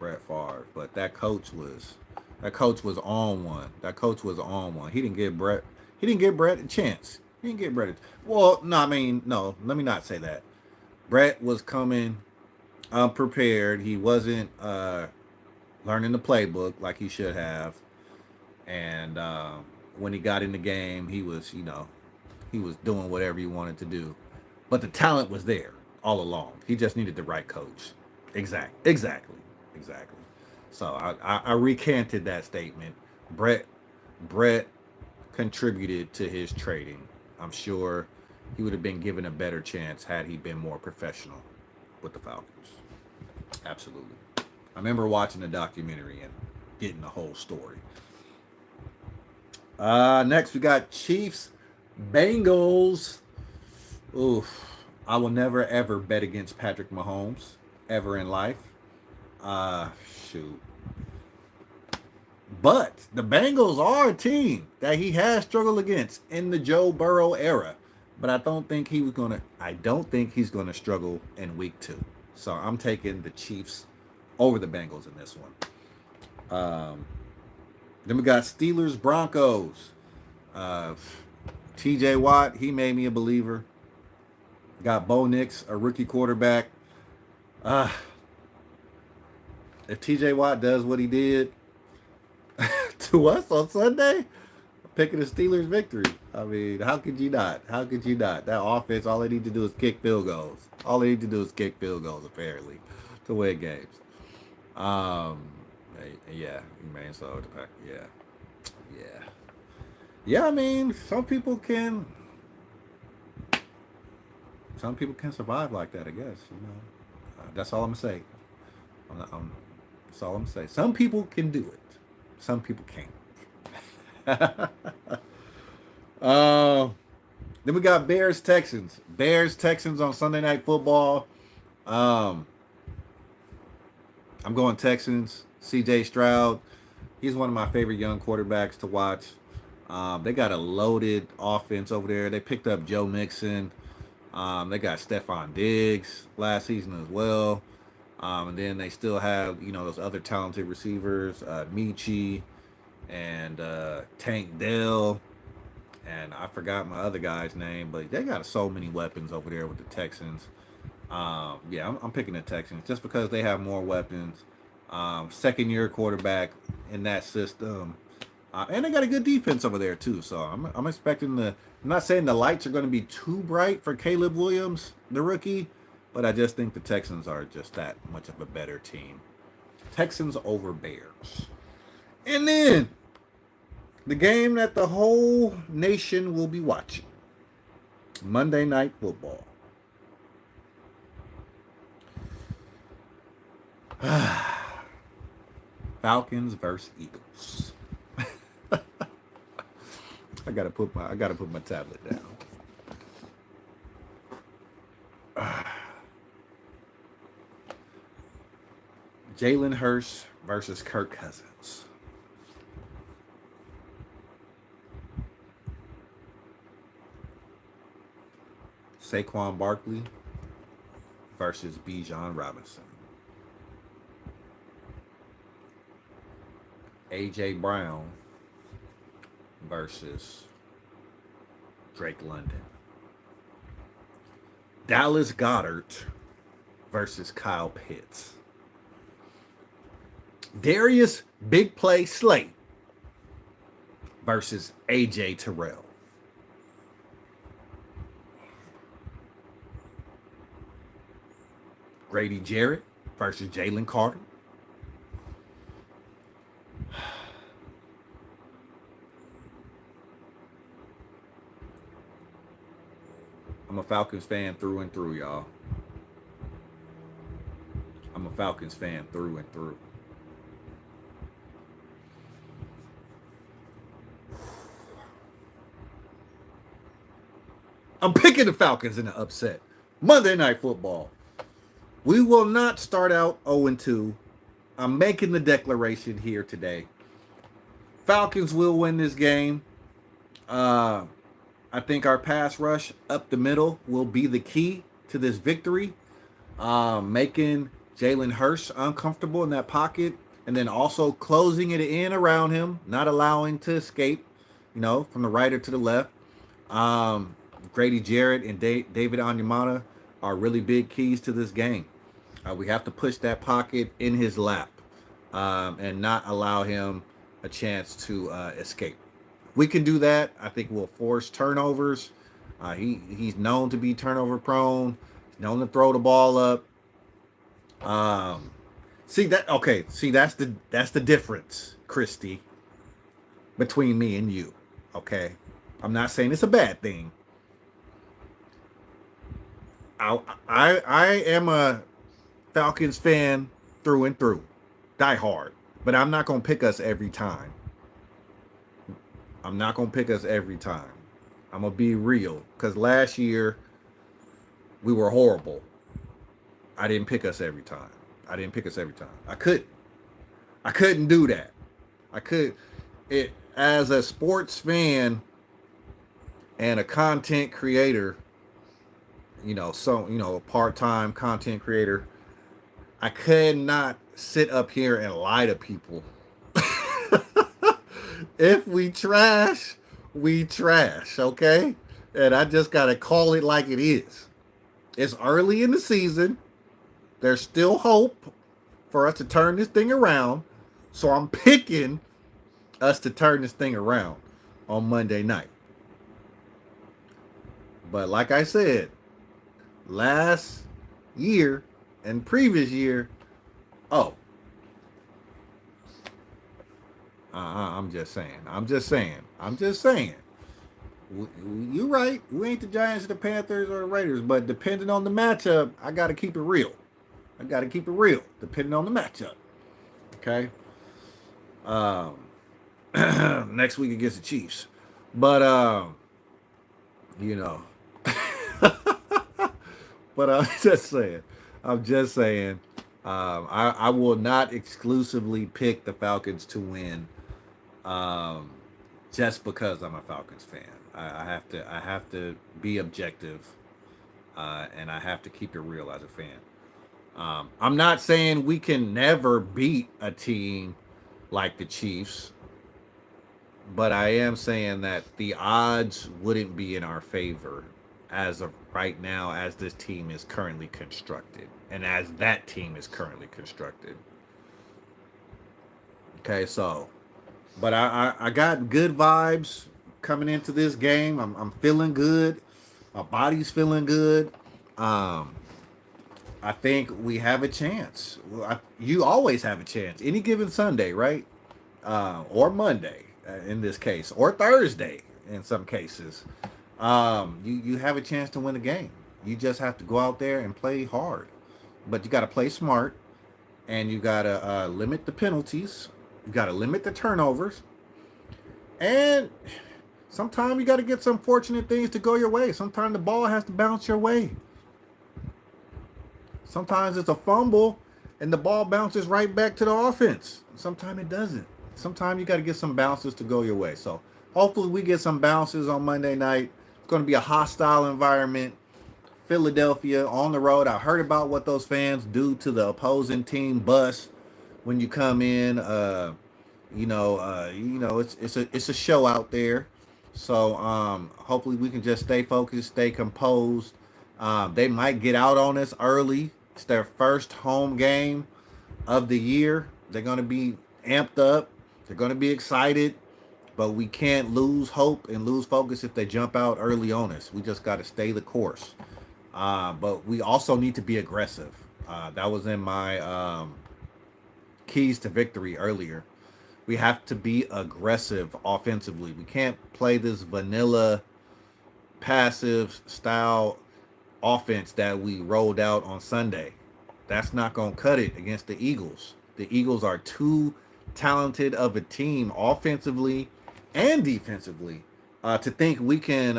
Brett Favre, but that coach was on one. That coach was on one. He didn't get Brett a chance. He didn't get Brett. Well, no, I mean, no. Let me not say that. Brett was coming unprepared. He wasn't learning the playbook like he should have. And when he got in the game, he was doing whatever he wanted to do. But the talent was there all along. He just needed the right coach. Exactly. So I recanted that statement. Brett contributed to his trading. I'm sure he would have been given a better chance had he been more professional with the Falcons. Absolutely. I remember watching the documentary and getting the whole story. Next we got Chiefs Bengals. Oof. I will never ever bet against Patrick Mahomes ever in life. Uh Shoot. But the Bengals are a team that he has struggled against in the Joe Burrow era. But I don't think he's gonna struggle in week 2. So I'm taking the Chiefs over the Bengals in this one. Then we got Steelers Broncos. Uh, TJ Watt, he made me a believer. Got Bo Nix, a rookie quarterback. Uh, if TJ Watt does what he did to us on Sunday, I'm picking the Steelers victory. I mean, how could you not? How could you not? That offense, all they need to do is kick field goals. All they need to do is kick field goals, apparently, to win games. Um, yeah, man. So, yeah. Yeah, I mean, some people can survive like that, I guess. That's all I'm gonna say. That's all I'm gonna say. Some people can do it. Some people can't. Then we got Bears Texans. Bears Texans on Sunday Night Football. Um, I'm going Texans. C.J. Stroud. He's one of my favorite young quarterbacks to watch. They got a loaded offense over there. They picked up Joe Mixon. They got Stephon Diggs last season as well. And then they still have, those other talented receivers, Michi and Tank Dell. And I forgot my other guy's name, but they got so many weapons over there with the Texans. Yeah, I'm picking the Texans just because they have more weapons. Second-year quarterback in that system. And they got a good defense over there too. So I'm expecting the. I'm not saying the lights are going to be too bright for Caleb Williams, the rookie, but I just think the Texans are just that much of a better team. Texans over Bears. And then the game that the whole nation will be watching. Monday Night Football. Falcons versus Eagles. I gotta put my tablet down. Jalen Hurts versus Kirk Cousins. Saquon Barkley versus Bijan Robinson. A.J. Brown versus Drake London. Dallas Goedert versus Kyle Pitts. Darius Big Play Slate versus A.J. Terrell. Grady Jarrett versus Jalen Carter. I'm a Falcons fan through and through, y'all. I'm a Falcons fan through and through. I'm picking the Falcons in the upset. Monday Night Football. We will not start out 0-2. I'm making the declaration here today. Falcons will win this game. I think our pass rush up the middle will be the key to this victory. Making Jalen Hurts uncomfortable in that pocket, and then also closing it in around him, not allowing to escape, from the right or to the left. Grady Jarrett and David Onyemata are really big keys to this game. We have to push that pocket in his lap and not allow him a chance to escape. If we can do that, I think we'll force turnovers. He's known to be turnover prone. He's known to throw the ball up. See, that's the difference, Christy, between me and you. Okay, I'm not saying it's a bad thing. I am a Falcons fan through and through, die hard, but I'm not gonna pick us every time. I'm gonna be real, because last year we were horrible. I didn't pick us every time. I couldn't do that. As a sports fan and a content creator, a part-time content creator, I could not sit up here and lie to people. If we trash, okay? And I just got to call it like it is. It's early in the season. There's still hope for us to turn this thing around. So I'm picking us to turn this thing around on Monday night. But like I said, last year and previous year, I'm just saying. You're right. We ain't the Giants, the Panthers, or the Raiders, but depending on the matchup, I got to keep it real. Depending on the matchup. Okay. Next week against the Chiefs, but but I'm just saying. I will not exclusively pick the Falcons to win, just because I'm a Falcons fan. I have to be objective, and I have to keep it real as a fan. I'm not saying we can never beat a team like the Chiefs, but I am saying that the odds wouldn't be in our favor as of right now, as this team is currently constructed, and as that team is currently constructed. Okay, so But I got good vibes coming into this game. I'm feeling good. My body's feeling good. Um, I think we have a chance. You always have a chance. Any given Sunday, right? Or Monday in this case, or Thursday in some cases. You have a chance to win a game. You just have to go out there and play hard. But you got to play smart, and you got to limit the penalties. You got to limit the turnovers. And sometimes you got to get some fortunate things to go your way. Sometimes the ball has to bounce your way. Sometimes it's a fumble and the ball bounces right back to the offense. Sometimes it doesn't. Sometimes you got to get some bounces to go your way. So hopefully we get some bounces on Monday night. It's going to be a hostile environment. Philadelphia on the road. I heard about what those fans do to the opposing team bus when you come in. It's a show out there. So hopefully we can just stay focused, stay composed. They might get out on us early. It's their first home game of the year. They're going to be amped up. They're going to be excited. But we can't lose hope and lose focus if they jump out early on us. We just got to stay the course. But we also need to be aggressive. That was in my keys to victory earlier. We have to be aggressive offensively. We can't play this vanilla passive style offense that we rolled out on Sunday. That's not going to cut it against the Eagles. The Eagles are too talented of a team offensively and defensively to think we can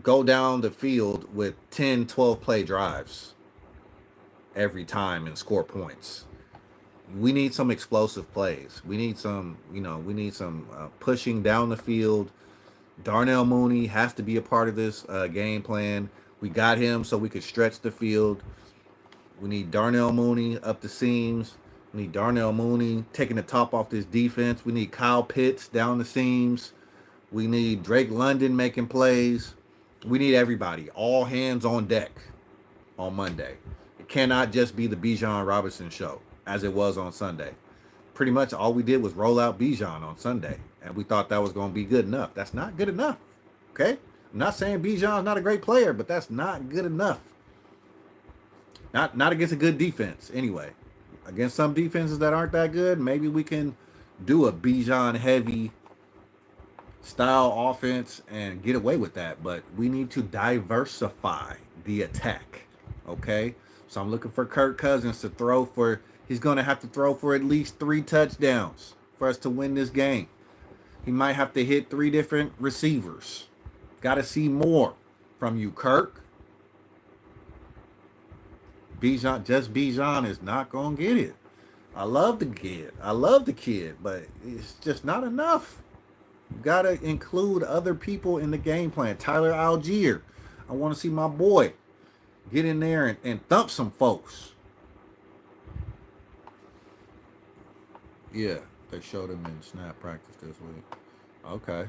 go down the field with 10, 12 play drives every time and score points. We need some explosive plays. We need some pushing down the field. Darnell Mooney has to be a part of this game plan. We got him so we could stretch the field. We need Darnell Mooney up the seams. We need Darnell Mooney taking the top off this defense. We need Kyle Pitts down the seams. We need Drake London making plays. We need everybody, all hands on deck on Monday. It cannot just be the Bijan Robinson show as it was on Sunday. Pretty much all we did was roll out Bijan on Sunday, and we thought that was going to be good enough. That's not good enough. Okay? I'm not saying Bijan's not a great player, but that's not good enough. Not against a good defense, anyway. Against some defenses that aren't that good, maybe we can do a Bijan heavy style offense and get away with that. But we need to diversify the attack. Okay? So I'm looking for Kirk Cousins to throw for. He's going to have to throw for at least 3 touchdowns for us to win this game. He might have to hit 3 different receivers. Got to see more from you, Kirk. Bijan is not going to get it. I love the kid, but it's just not enough. You got to include other people in the game plan. Tyler Algier. I want to see my boy get in there and thump some folks. Yeah, they showed him in snap practice this week. Okay.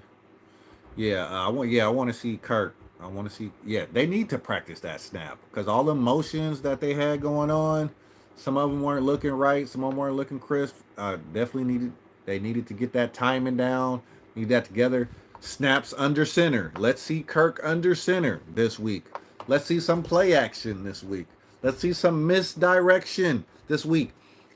Yeah, I want to see Kirk. I want to see. Yeah, they need to practice that snap because all the motions that they had going on, some of them weren't looking right. Some of them weren't looking crisp. Definitely needed. They needed to get that timing down. Need that together. Snaps under center. Let's see Kirk under center this week. Let's see some play action this week. Let's see some misdirection this week.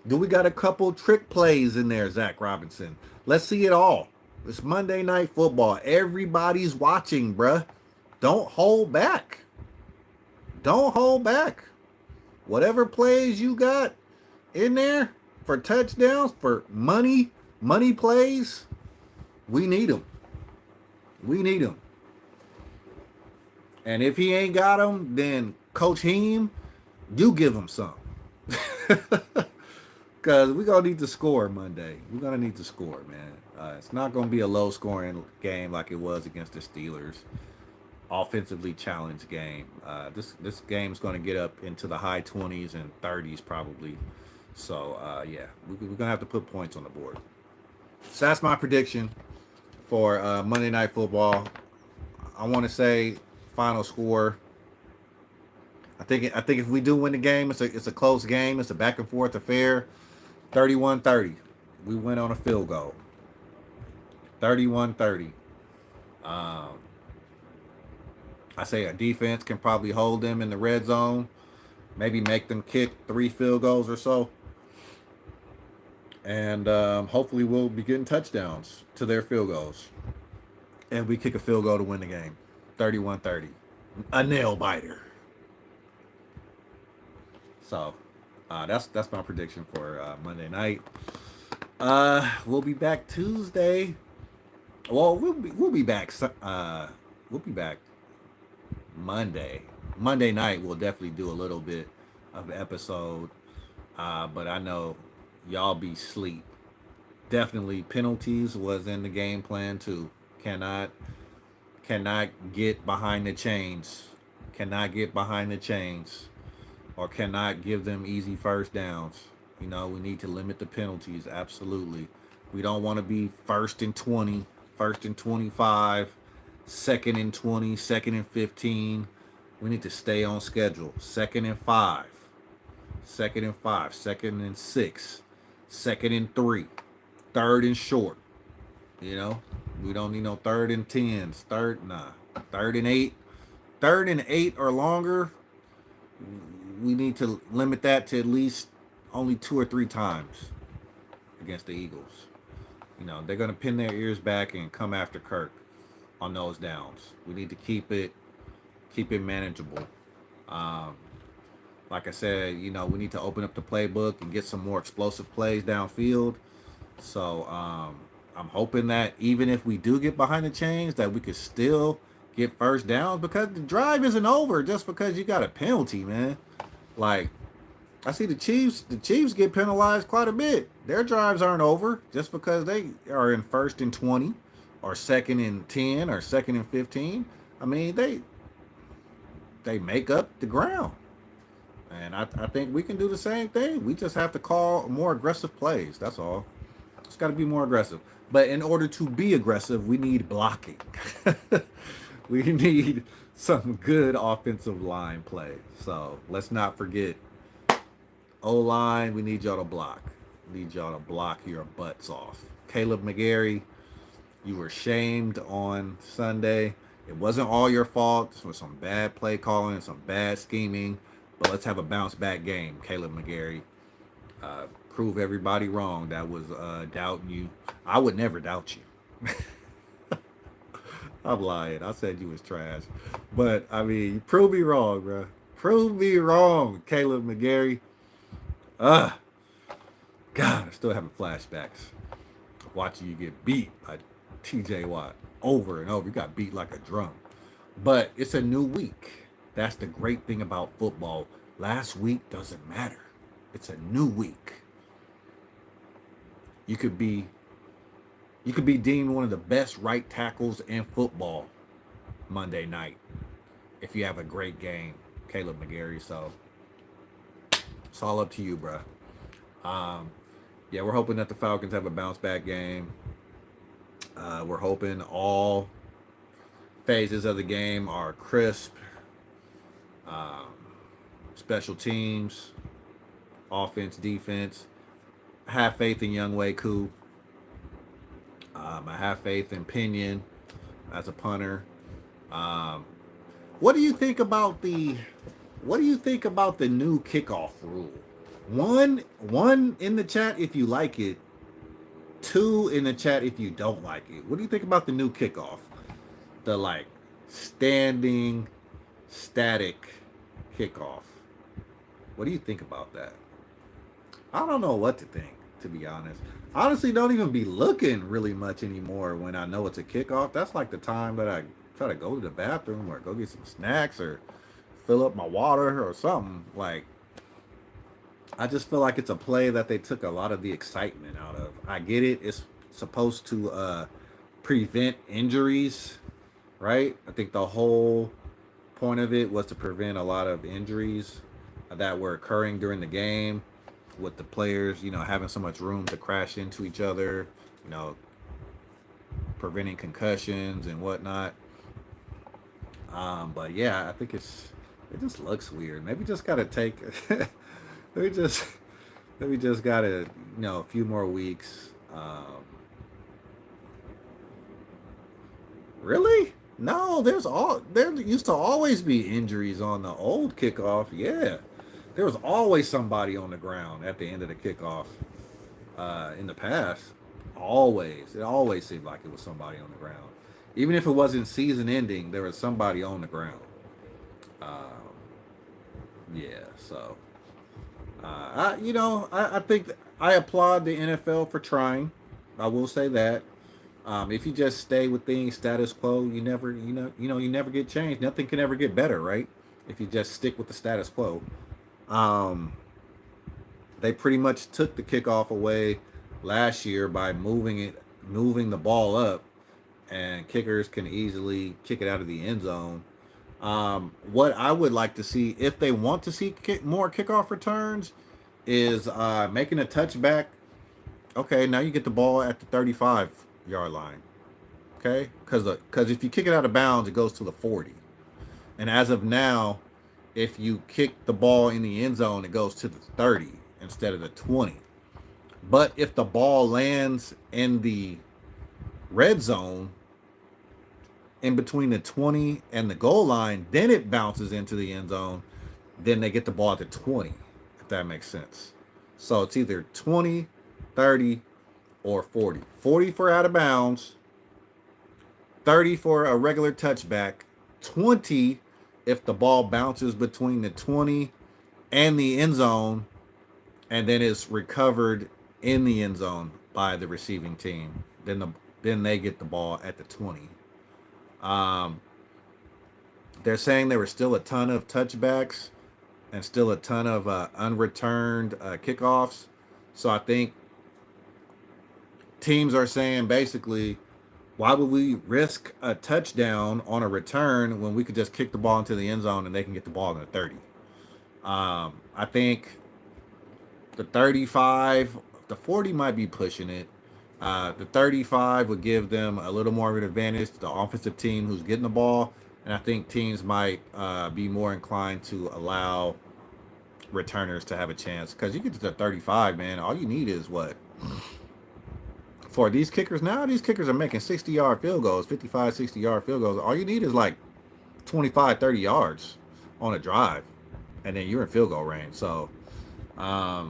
Do we got a couple trick plays in there, Zach Robinson? Let's see it all. It's Monday Night Football. Everybody's watching, bruh. Don't hold back. Don't hold back. Whatever plays you got in there for touchdowns, for money plays, we need them. We need them. And if he ain't got them, then Coach Heem, you give him some. Because we're going to need to score Monday. We're going to need to score, man. It's not going to be a low-scoring game like it was against the Steelers. Offensively challenged game. This game is going to get up into the high 20s and 30s probably. So, yeah, we're going to have to put points on the board. So that's my prediction for Monday Night Football. I want to say final score. I think if we do win the game, it's a close game. It's a back and forth affair. 31-30. we went on a field goal. 31-30. Um, I say a defense can probably hold them in the red zone, maybe make them kick 3 field goals or so. And hopefully we'll be getting touchdowns to their field goals. And we kick a field goal to win the game. 31-30. A nail biter. So that's my prediction for Monday night. We'll be back Tuesday. Well, we'll be back. We'll be back Monday. Monday night we'll definitely do a little bit of episode. But I know y'all be sleep. Definitely penalties was in the game plan too. Cannot get behind the chains. Cannot get behind the chains. Or cannot give them easy first downs. You know, we need to limit the penalties. Absolutely. We don't want to be 1st and 20, 1st and 25, 2nd and 20, 2nd and 15. We need to stay on schedule. 2nd and 5, 2nd and 5, 2nd and 6, 2nd and 3, 3rd and short. You know, we don't need no 3rd and 10s. 3rd and 8. 3rd and 8 or longer. We need to limit that to at least only 2 or 3 times against the Eagles. You know, they're going to pin their ears back and come after Kirk on those downs. We need to keep it manageable. Like I said, you know, we need to open up the playbook and get some more explosive plays downfield. So I'm hoping that even if we do get behind the chains, that we could still get first downs, because the drive isn't over just because you got a penalty, man. Like, I see the Chiefs get penalized quite a bit. Their drives aren't over just because they are in 1st and 20 or 2nd and 10 or 2nd and 15. I mean, they make up the ground. And I think we can do the same thing. We just have to call more aggressive plays. That's all. It's got to be more aggressive. But in order to be aggressive, we need blocking. We need some good offensive line play. So let's not forget, O-line, we need y'all to block. We need y'all to block your butts off. Caleb McGarry, you were shamed on Sunday. It wasn't all your fault. This was some bad play calling and some bad scheming. But let's have a bounce back game, Caleb McGarry. Prove everybody wrong that was doubting you. I would never doubt you. I'm lying. I said you was trash. But, I mean, prove me wrong, bro. Prove me wrong, Caleb McGarry. God, I'm still having flashbacks. Watching you get beat by TJ Watt over and over. You got beat like a drum. But it's a new week. That's the great thing about football. Last week doesn't matter. It's a new week. You could be deemed one of the best right tackles in football Monday night if you have a great game, Caleb McGarry. So it's all up to you, bro. Yeah, we're hoping that the Falcons have a bounce back game. We're hoping all phases of the game are crisp. Special teams, offense, defense. I have faith in Younghoe Koo. I have faith in Pinion as a punter. What do you think about the new kickoff rule? One in the chat if you like it. 2 in the chat if you don't like it. What do you think about the new kickoff? The standing static kickoff. What do you think about that? I don't know what to think, to be honest. Honestly, don't even be looking really much anymore when I know it's a kickoff. That's like the time that I try to go to the bathroom or go get some snacks or fill up my water or something. Like, I just feel like it's a play that they took a lot of the excitement out of. I get it. It's supposed to prevent injuries, right? I think the whole point of it was to prevent a lot of injuries that were occurring during the game, with the players, having so much room to crash into each other, preventing concussions and whatnot. But yeah, I think it just looks weird. Maybe just gotta take, maybe just gotta, a few more weeks, Um, really? No, there used to always be injuries on the old kickoff. Yeah, there was always somebody on the ground at the end of the kickoff. In the past, it always seemed like it was somebody on the ground. Even if it wasn't season ending, there was somebody on the ground. Um, yeah, so I think I applaud the NFL for trying. I will say that. If you just stay within status quo, you never get changed. Nothing can ever get better, right? If you just stick with the status quo. Um, they pretty much took the kickoff away last year by moving the ball up, and kickers can easily kick it out of the end zone. What I would like to see, if they want to see more kickoff returns, is making a touchback. Okay, now you get the ball at the 35-yard line. Okay, because if you kick it out of bounds, it goes to the 40. And as of now, if you kick the ball in the end zone, it goes to the 30 instead of the 20. But if the ball lands in the red zone, in between the 20 and the goal line, then it bounces into the end zone. Then they get the ball at the 20, if that makes sense. So it's either 20, 30, or 40. 40 for out of bounds, 30 for a regular touchback, 20 if the ball bounces between the 20 and the end zone, and then it's recovered in the end zone by the receiving team. Then they get the ball at the 20. Um, they're saying there were still a ton of touchbacks and still a ton of unreturned kickoffs. So I think teams are saying basically, why would we risk a touchdown on a return when we could just kick the ball into the end zone and they can get the ball in the 30? I think the 35, the 40 might be pushing it. The 35 would give them a little more of an advantage to the offensive team who's getting the ball. And I think teams might be more inclined to allow returners to have a chance. Because you get to the 35, man, all you need is what? For these kickers now, these kickers are making 60-yard field goals, 55, 60-yard field goals. All you need is like 25, 30 yards on a drive. And then you're in field goal range. So, I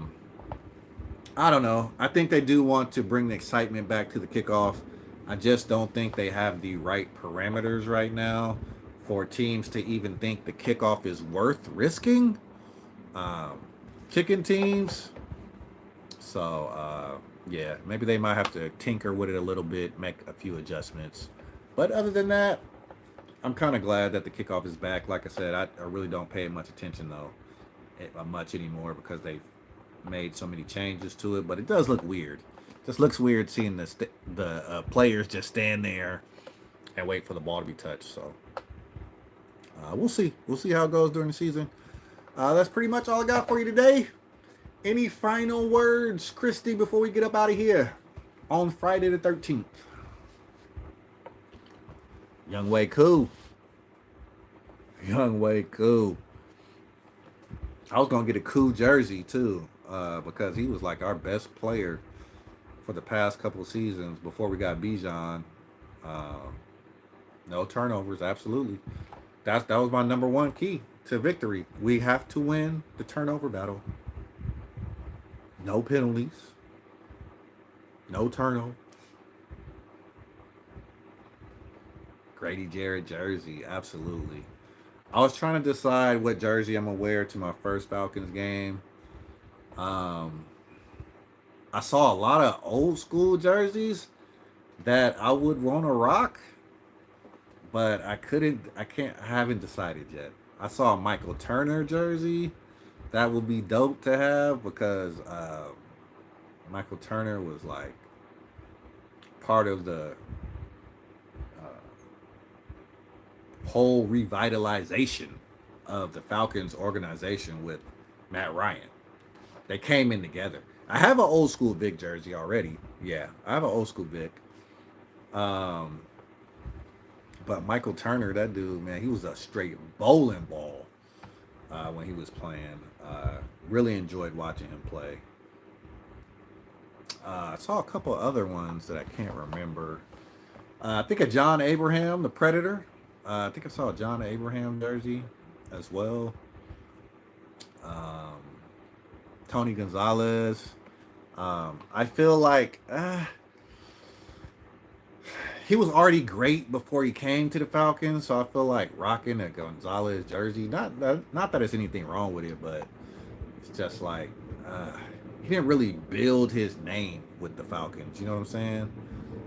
don't know. I think they do want to bring the excitement back to the kickoff. I just don't think they have the right parameters right now for teams to even think the kickoff is worth risking. Kicking teams. So, yeah, maybe they might have to tinker with it a little bit, make a few adjustments. But other than that, I'm kind of glad that the kickoff is back. Like I said, I really don't pay much attention, though, much anymore because they've made so many changes to it, but it does look weird. Just looks weird seeing the players just stand there and wait for the ball to be touched. So we'll see. We'll see how it goes during the season. That's pretty much all I got for you today. Any final words, Christy, before we get up out of here on Friday the 13th? Young Way cool. Young Way cool. I was gonna get a cool jersey too. Because he was like our best player for the past couple of seasons before we got Bijan. No turnovers, absolutely. That was my number one key to victory. We have to win the turnover battle. No penalties. No turnover. Grady Jarrett jersey, absolutely. I was trying to decide what jersey I'm gonna wear to my first Falcons game. I saw a lot of old school jerseys that I would want to rock, but I haven't decided yet. I saw a Michael Turner jersey that would be dope to have because Michael Turner was like part of the whole revitalization of the Falcons organization with Matt Ryan. They came in together. I have an old school Vic jersey already. Yeah, I have an old school Vic. But Michael Turner, that dude, man, he was a straight bowling ball when he was playing. Really enjoyed watching him play. I saw a couple other ones that I can't remember. I think a John Abraham, the Predator. I think I saw a John Abraham jersey as well. Um, Tony Gonzalez. I feel like he was already great before he came to the Falcons, so I feel like rocking a Gonzalez jersey. Not that there's anything wrong with it, but it's just like uh, he didn't really build his name with the Falcons. You know what I'm saying?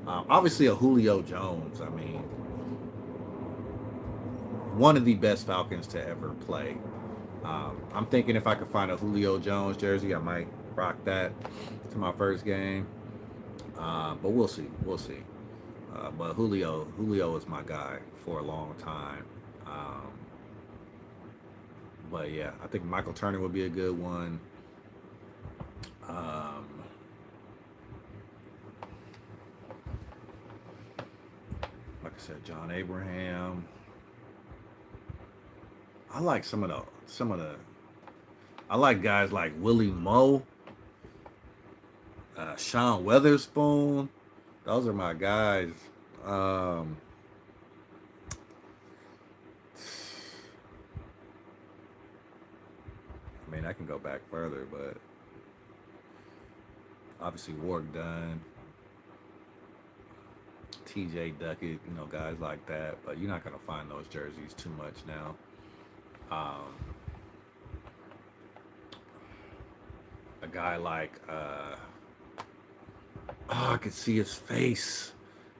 Obviously, a Julio Jones. I mean, one of the best Falcons to ever play. I'm thinking if I could find a Julio Jones jersey, I might rock that to my first game. But we'll see. We'll see. But Julio is my guy for a long time. But yeah, I think Michael Turner would be a good one. Um, like I said, John Abraham. I like some of the. I like guys like Willie Moe, Sean Weatherspoon. Those are my guys. Um, I mean, I can go back further, but obviously Warwick Dunn, T.J. Duckett, guys like that. But you're not gonna find those jerseys too much now. Um, a guy like I could see his face.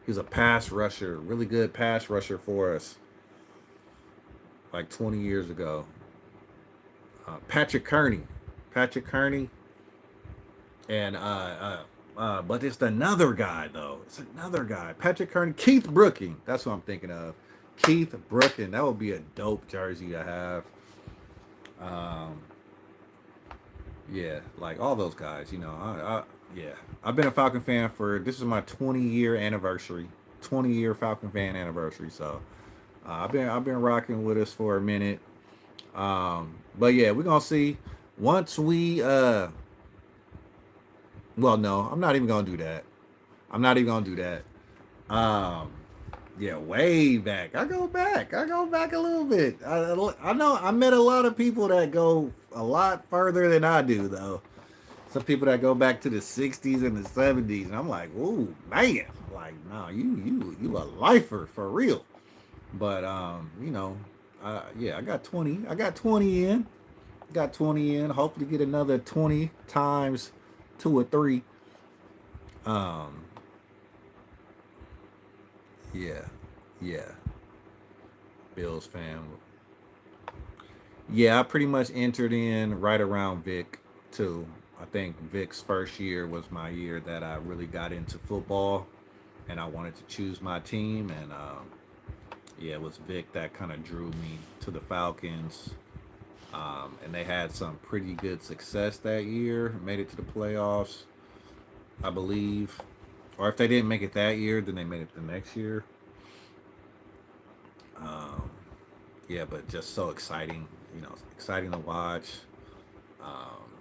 He was a pass rusher, really good pass rusher for us, like 20 years ago. Patrick Kearney, Patrick Kearney, and but it's another guy though. It's another guy, Patrick Kearney, Keith Brooking. That's what I'm thinking of. Keith Brooking. That would be a dope jersey to have. Um, yeah, like all those guys. Yeah, I've been a Falcon fan for this is my 20-year anniversary, 20-year Falcon fan anniversary. So I've been rocking with us for a minute. But yeah, we're gonna see once we well, no, I'm not even gonna do that. I'm not even gonna do that. Um, yeah, way back. I go back. I go back a little bit. I know I met a lot of people that go a lot further than I do, though. Some people that go back to the '60s and the '70s, and I'm like, "Whoa, man!" Like, no, you a lifer for real. But yeah, I got 20. I got 20 in. Got 20 in. Hopefully, get another 20 times two or three. Um, yeah, yeah. Bills fan. Yeah, I pretty much entered in right around Vic too. I think Vic's first year was my year that I really got into football, and I wanted to choose my team. And yeah, it was Vic that kind of drew me to the Falcons. And they had some pretty good success that year. Made it to the playoffs, I believe. Or if they didn't make it that year, then they made it the next year. Um, yeah, but just so exciting. Exciting to watch. Um,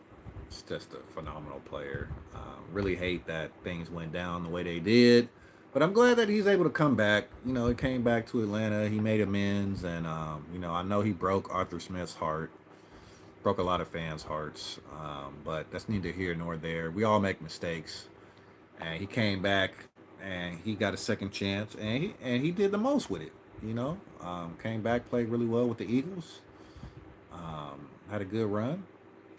it's just a phenomenal player. Really hate that things went down the way they did, but I'm glad that he's able to come back. He came back to Atlanta. He made amends, and I know he broke Arthur Smith's heart, broke a lot of fans' hearts. But that's neither here nor there. We all make mistakes, and he came back, and he got a second chance, and he did the most with it. Came back, played really well with the Eagles. Had a good run.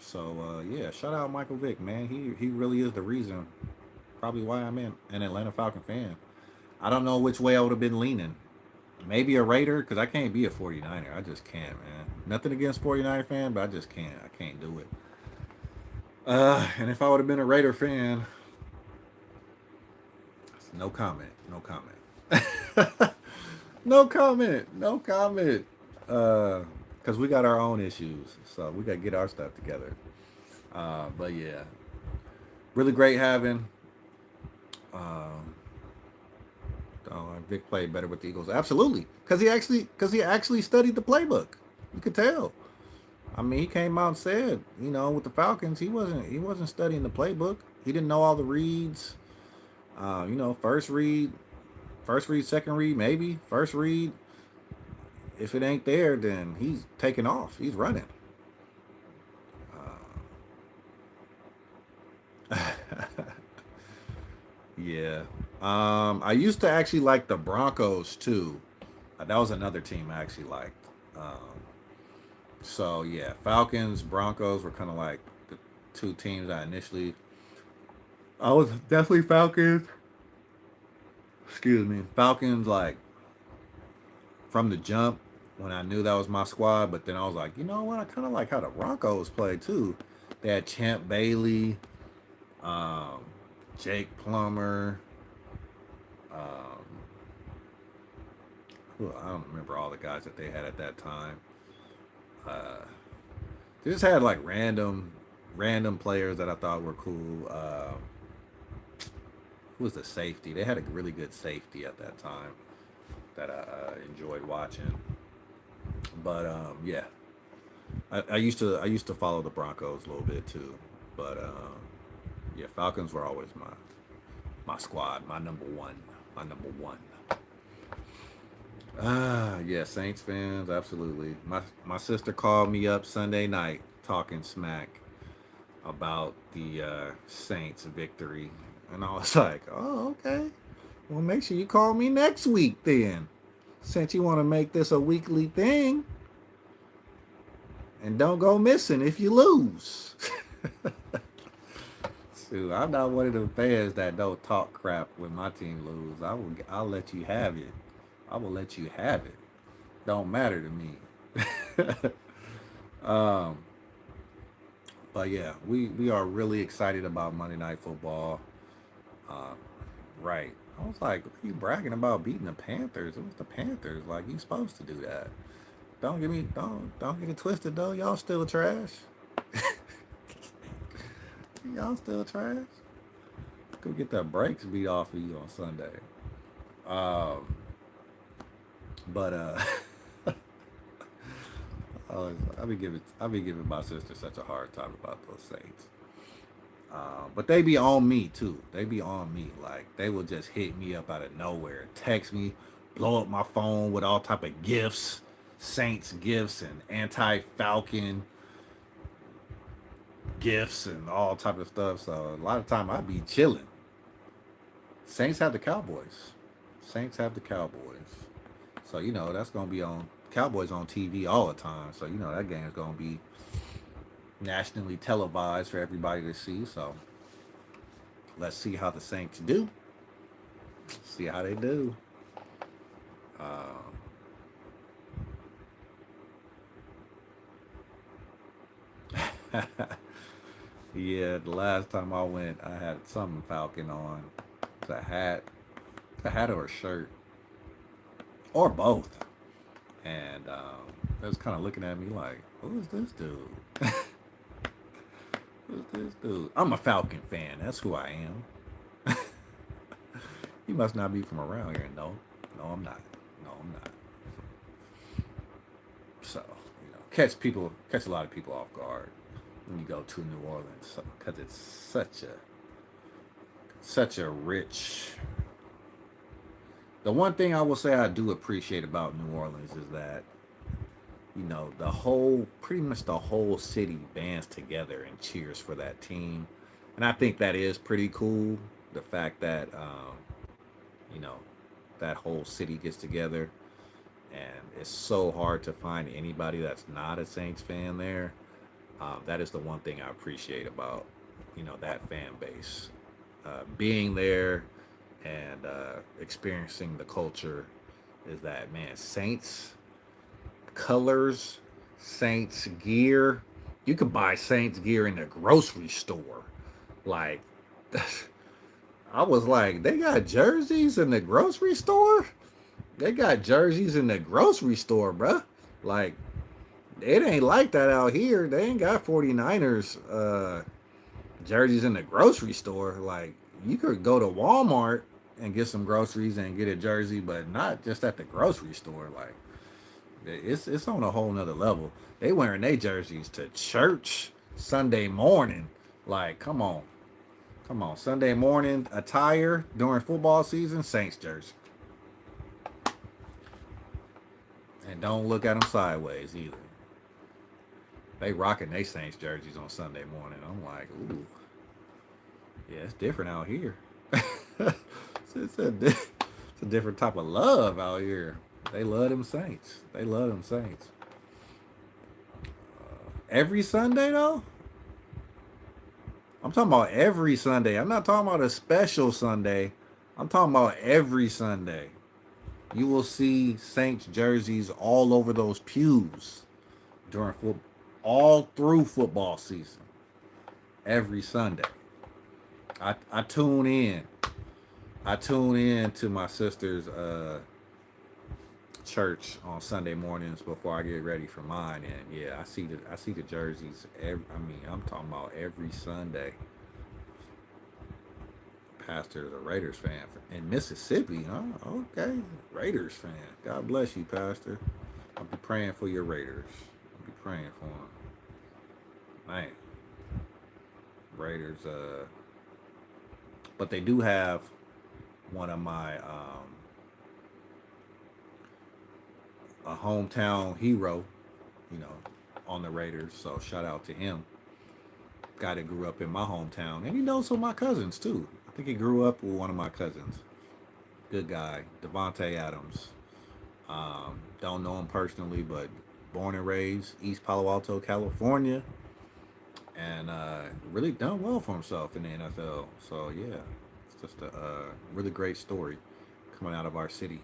So yeah, shout out Michael Vick, man. He really is the reason, probably why I'm an Atlanta Falcon fan. I don't know which way I would have been leaning. Maybe a Raider, because I can't be a 49er. I just can't, man. Nothing against 49er fan, but I just can't. I can't do it. And if I would have been a Raider fan, no comment. No comment. No comment. No comment. Because we got our own issues. So we got to get our stuff together. But yeah, really great having. Um, Vic played better with the Eagles, absolutely, because he actually studied the playbook. You could tell. I mean, he came out and said, with the Falcons, he wasn't studying the playbook. He didn't know all the reads. You know, first read, second read, maybe first read. If it ain't there, then he's taking off. He's running. Yeah. I used to actually like the Broncos too. That was another team I actually liked. Um, so yeah, Falcons, Broncos were kind of like the two teams I initially. I was definitely Falcons. Excuse me, Falcons like from the jump when I knew that was my squad. But then I was like, you know what? I kind of like how the Broncos play too. They had Champ Bailey, um, Jake Plummer. Um, I don't remember all the guys that they had at that time. Uh, they just had like random players that I thought were cool. Who was the safety? They had a really good safety at that time that I enjoyed watching. But yeah, I used to follow the Broncos a little bit too. But yeah, Falcons were always my squad, my number one. Yeah, Saints fans, absolutely. My sister called me up Sunday night talking smack about the Saints victory, and I was like, "Oh, okay. Well, make sure you call me next week then, since you want to make this a weekly thing, and don't go missing if you lose." Shoot, I'm not one of the fans that don't talk crap when my team lose. I'll let you have it. I will let you have it. Don't matter to me. um, but yeah, we are really excited about Monday Night Football. Uh, right. I was like, what are you bragging about beating the Panthers? It was the Panthers. Like you supposed to do that. Don't get it twisted though. Y'all still trash. Y'all still trash. Go get the brakes beat off of you on Sunday. Um, but I be giving my sister such a hard time about those Saints. But they be on me too. They be on me. Like they will just hit me up out of nowhere, text me, blow up my phone with all type of gifts, Saints gifts and anti Falcon gifts and all type of stuff. So a lot of time I be chilling. Saints have the Cowboys. Saints have the Cowboys. So you know that's gonna be on Cowboys on TV all the time. So you know that game is gonna be nationally televised for everybody to see. So let's see how the Saints do. See how they do. Um, yeah, the last time I went, I had some Falcon on. It's a hat or a shirt, or both. And they was kind of looking at me like, "Who is this dude? Who's this dude?" I'm a Falcon fan. That's who I am. He must not be from around here. No, no, I'm not. No, I'm not. So, you know, catch a lot of people off guard when you go to New Orleans because it's such a rich. The one thing I will say I do appreciate about New Orleans is that you know pretty much the whole city bands together and cheers for that team, and I think that is pretty cool. The fact that you know that whole city gets together, and it's so hard to find anybody that's not a Saints fan there. That is the one thing I appreciate about that fan base, being there and experiencing the culture. Is that man Saints colors, Saints gear? You can buy Saints gear in the grocery store. Like I was like, they got jerseys in the grocery store. They got jerseys in the grocery store, bruh. Like it ain't like that out here. They ain't got 49ers jerseys in the grocery store. Like you could go to Walmart and get some groceries and get a jersey, but not just at the grocery store. Like it's on a whole nother level. They wearing their jerseys to church Sunday morning. Like, come on. Come on, Sunday morning attire during football season, Saints jersey. And don't look at them sideways either. They rocking they Saints jerseys on Sunday morning. I'm like, ooh, yeah, it's different out here. It's a different type of love out here. They love them Saints. They love them Saints. Every Sunday though, I'm talking about every Sunday. I'm not talking about a special Sunday. I'm talking about every Sunday. You will see Saints jerseys all over those pews during all through football season. Every Sunday. I tune in. I tune in to my sister's church on Sunday mornings before I get ready for mine, and yeah, I see the jerseys. I'm talking about every Sunday. Pastor is a Raiders fan in Mississippi. Oh, okay, Raiders fan. God bless you, Pastor. I'll be praying for your Raiders. I'll be praying for them. Man, Raiders. But they do have one of my a hometown hero, you know, on the Raiders. So shout out to him. Guy that grew up in my hometown, and he knows some of my cousins too. I think he grew up with one of my cousins. Good guy, Devontae Adams. Don't know him personally, but born and raised East Palo Alto, California, and really done well for himself in the NFL. So yeah, it's just a really great story coming out of our city.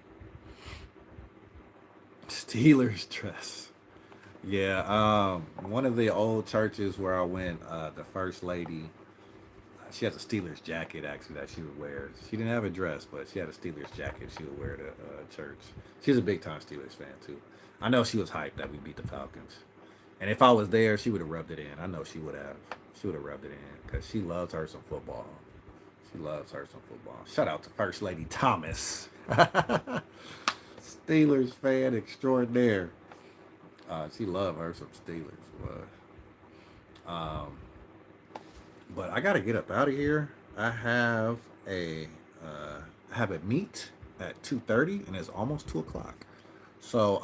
Steelers dress. Yeah, one of the old churches where I went, the first lady, she has a Steelers jacket actually that she would wear. She didn't have a dress, but she had a Steelers jacket she would wear to church. She's a big time Steelers fan too. I know she was hyped that we beat the Falcons, and if I was there, she would have rubbed it in. I know she would have. She would have rubbed it in because she loves her some football. She loves her some football. Shout out to First Lady Thomas, Steelers fan extraordinaire. She loved her some Steelers, but I gotta get up out of here. I have a meet at 2:30, and it's almost 2 o'clock. So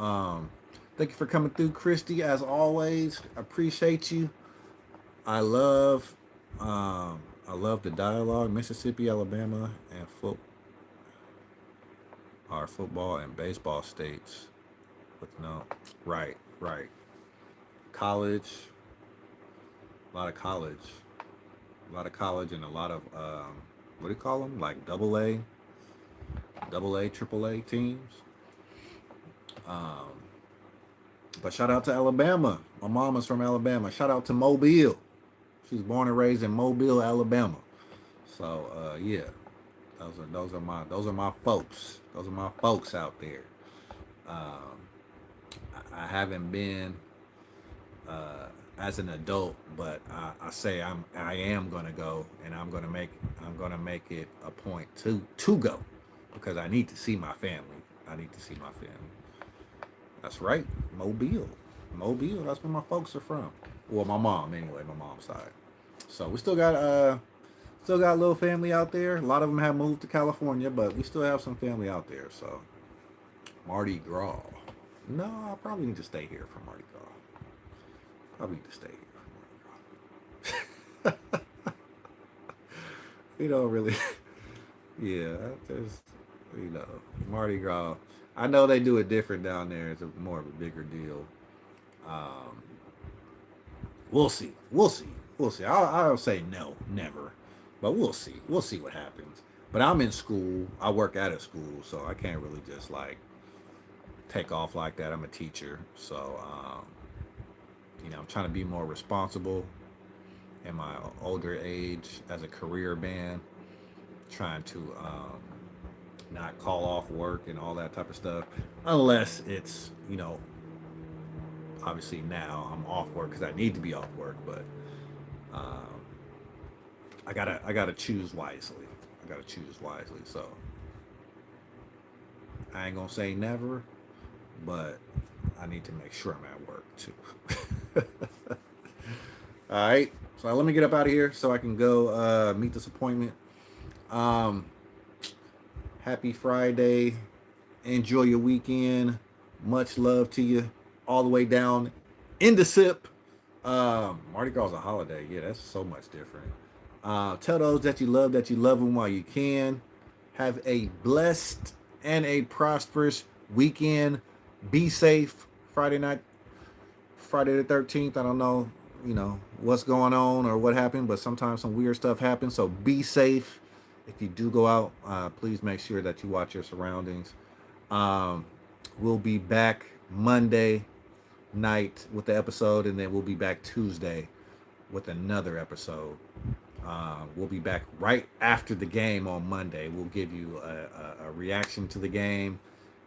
thank you for coming through, Christy. As always, appreciate you. I love the dialogue. Mississippi, Alabama, and our football and baseball states. But no, right. College, a lot of college. A lot of college and a lot of what do you call them? Like triple A teams. But shout out to Alabama. My mama's from Alabama. Shout out to Mobile. She's born and raised in Mobile, Alabama. So yeah, those are my folks. Those are my folks out there. I haven't been as an adult, but I say I am gonna go, and I'm gonna make it a point to go because I need to see my family. That's right, Mobile. That's where my folks are from. Well, my mom anyway, my mom's side. So we still got a little family out there. A lot of them have moved to California, but we still have some family out there. So Mardi Gras. No, I probably need to stay here for Mardi Gras. Probably need to stay here for Mardi Gras. We don't really. Yeah, there's, Mardi Gras. I know they do it different down there. It's more of a bigger deal. We'll see. I'll say no, never. But we'll see. We'll see what happens. But I'm in school. I work at a school, so I can't really just like take off like that. I'm a teacher, so I'm trying to be more responsible in my older age as a career man, trying to not call off work and all that type of stuff, unless it's obviously now I'm off work because I need to be off work, but I gotta choose wisely. So I ain't gonna say never, but I need to make sure I'm at work too. All right. So let me get up out of here so I can go meet this appointment. Um, Happy Friday. Enjoy your weekend. Much love to you all the way down in the sip. Mardi Gras is a holiday. Yeah, that's so much different. Tell those that you love them while you can. Have a blessed and a prosperous weekend. Be safe. Friday night, Friday the 13th. I don't know, what's going on or what happened, but sometimes some weird stuff happens. So be safe. If you do go out, please make sure that you watch your surroundings. Um, we'll be back Monday night with the episode, and then we'll be back Tuesday with another episode. We'll be back right after the game on Monday. We'll give you a reaction to the game,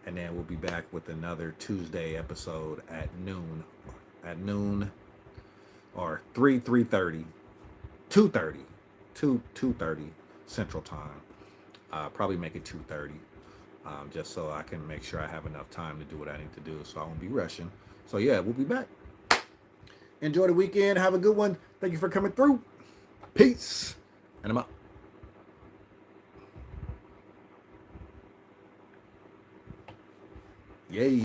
and then we'll be back with another Tuesday episode at noon. At noon or 3:30, 2:30, 2:30 Central Time. Probably make it 2:30, just so I can make sure I have enough time to do what I need to do, so I won't be rushing. So yeah, we'll be back. Enjoy the weekend. Have a good one. Thank you for coming through. Peace. And I'm out. Yay.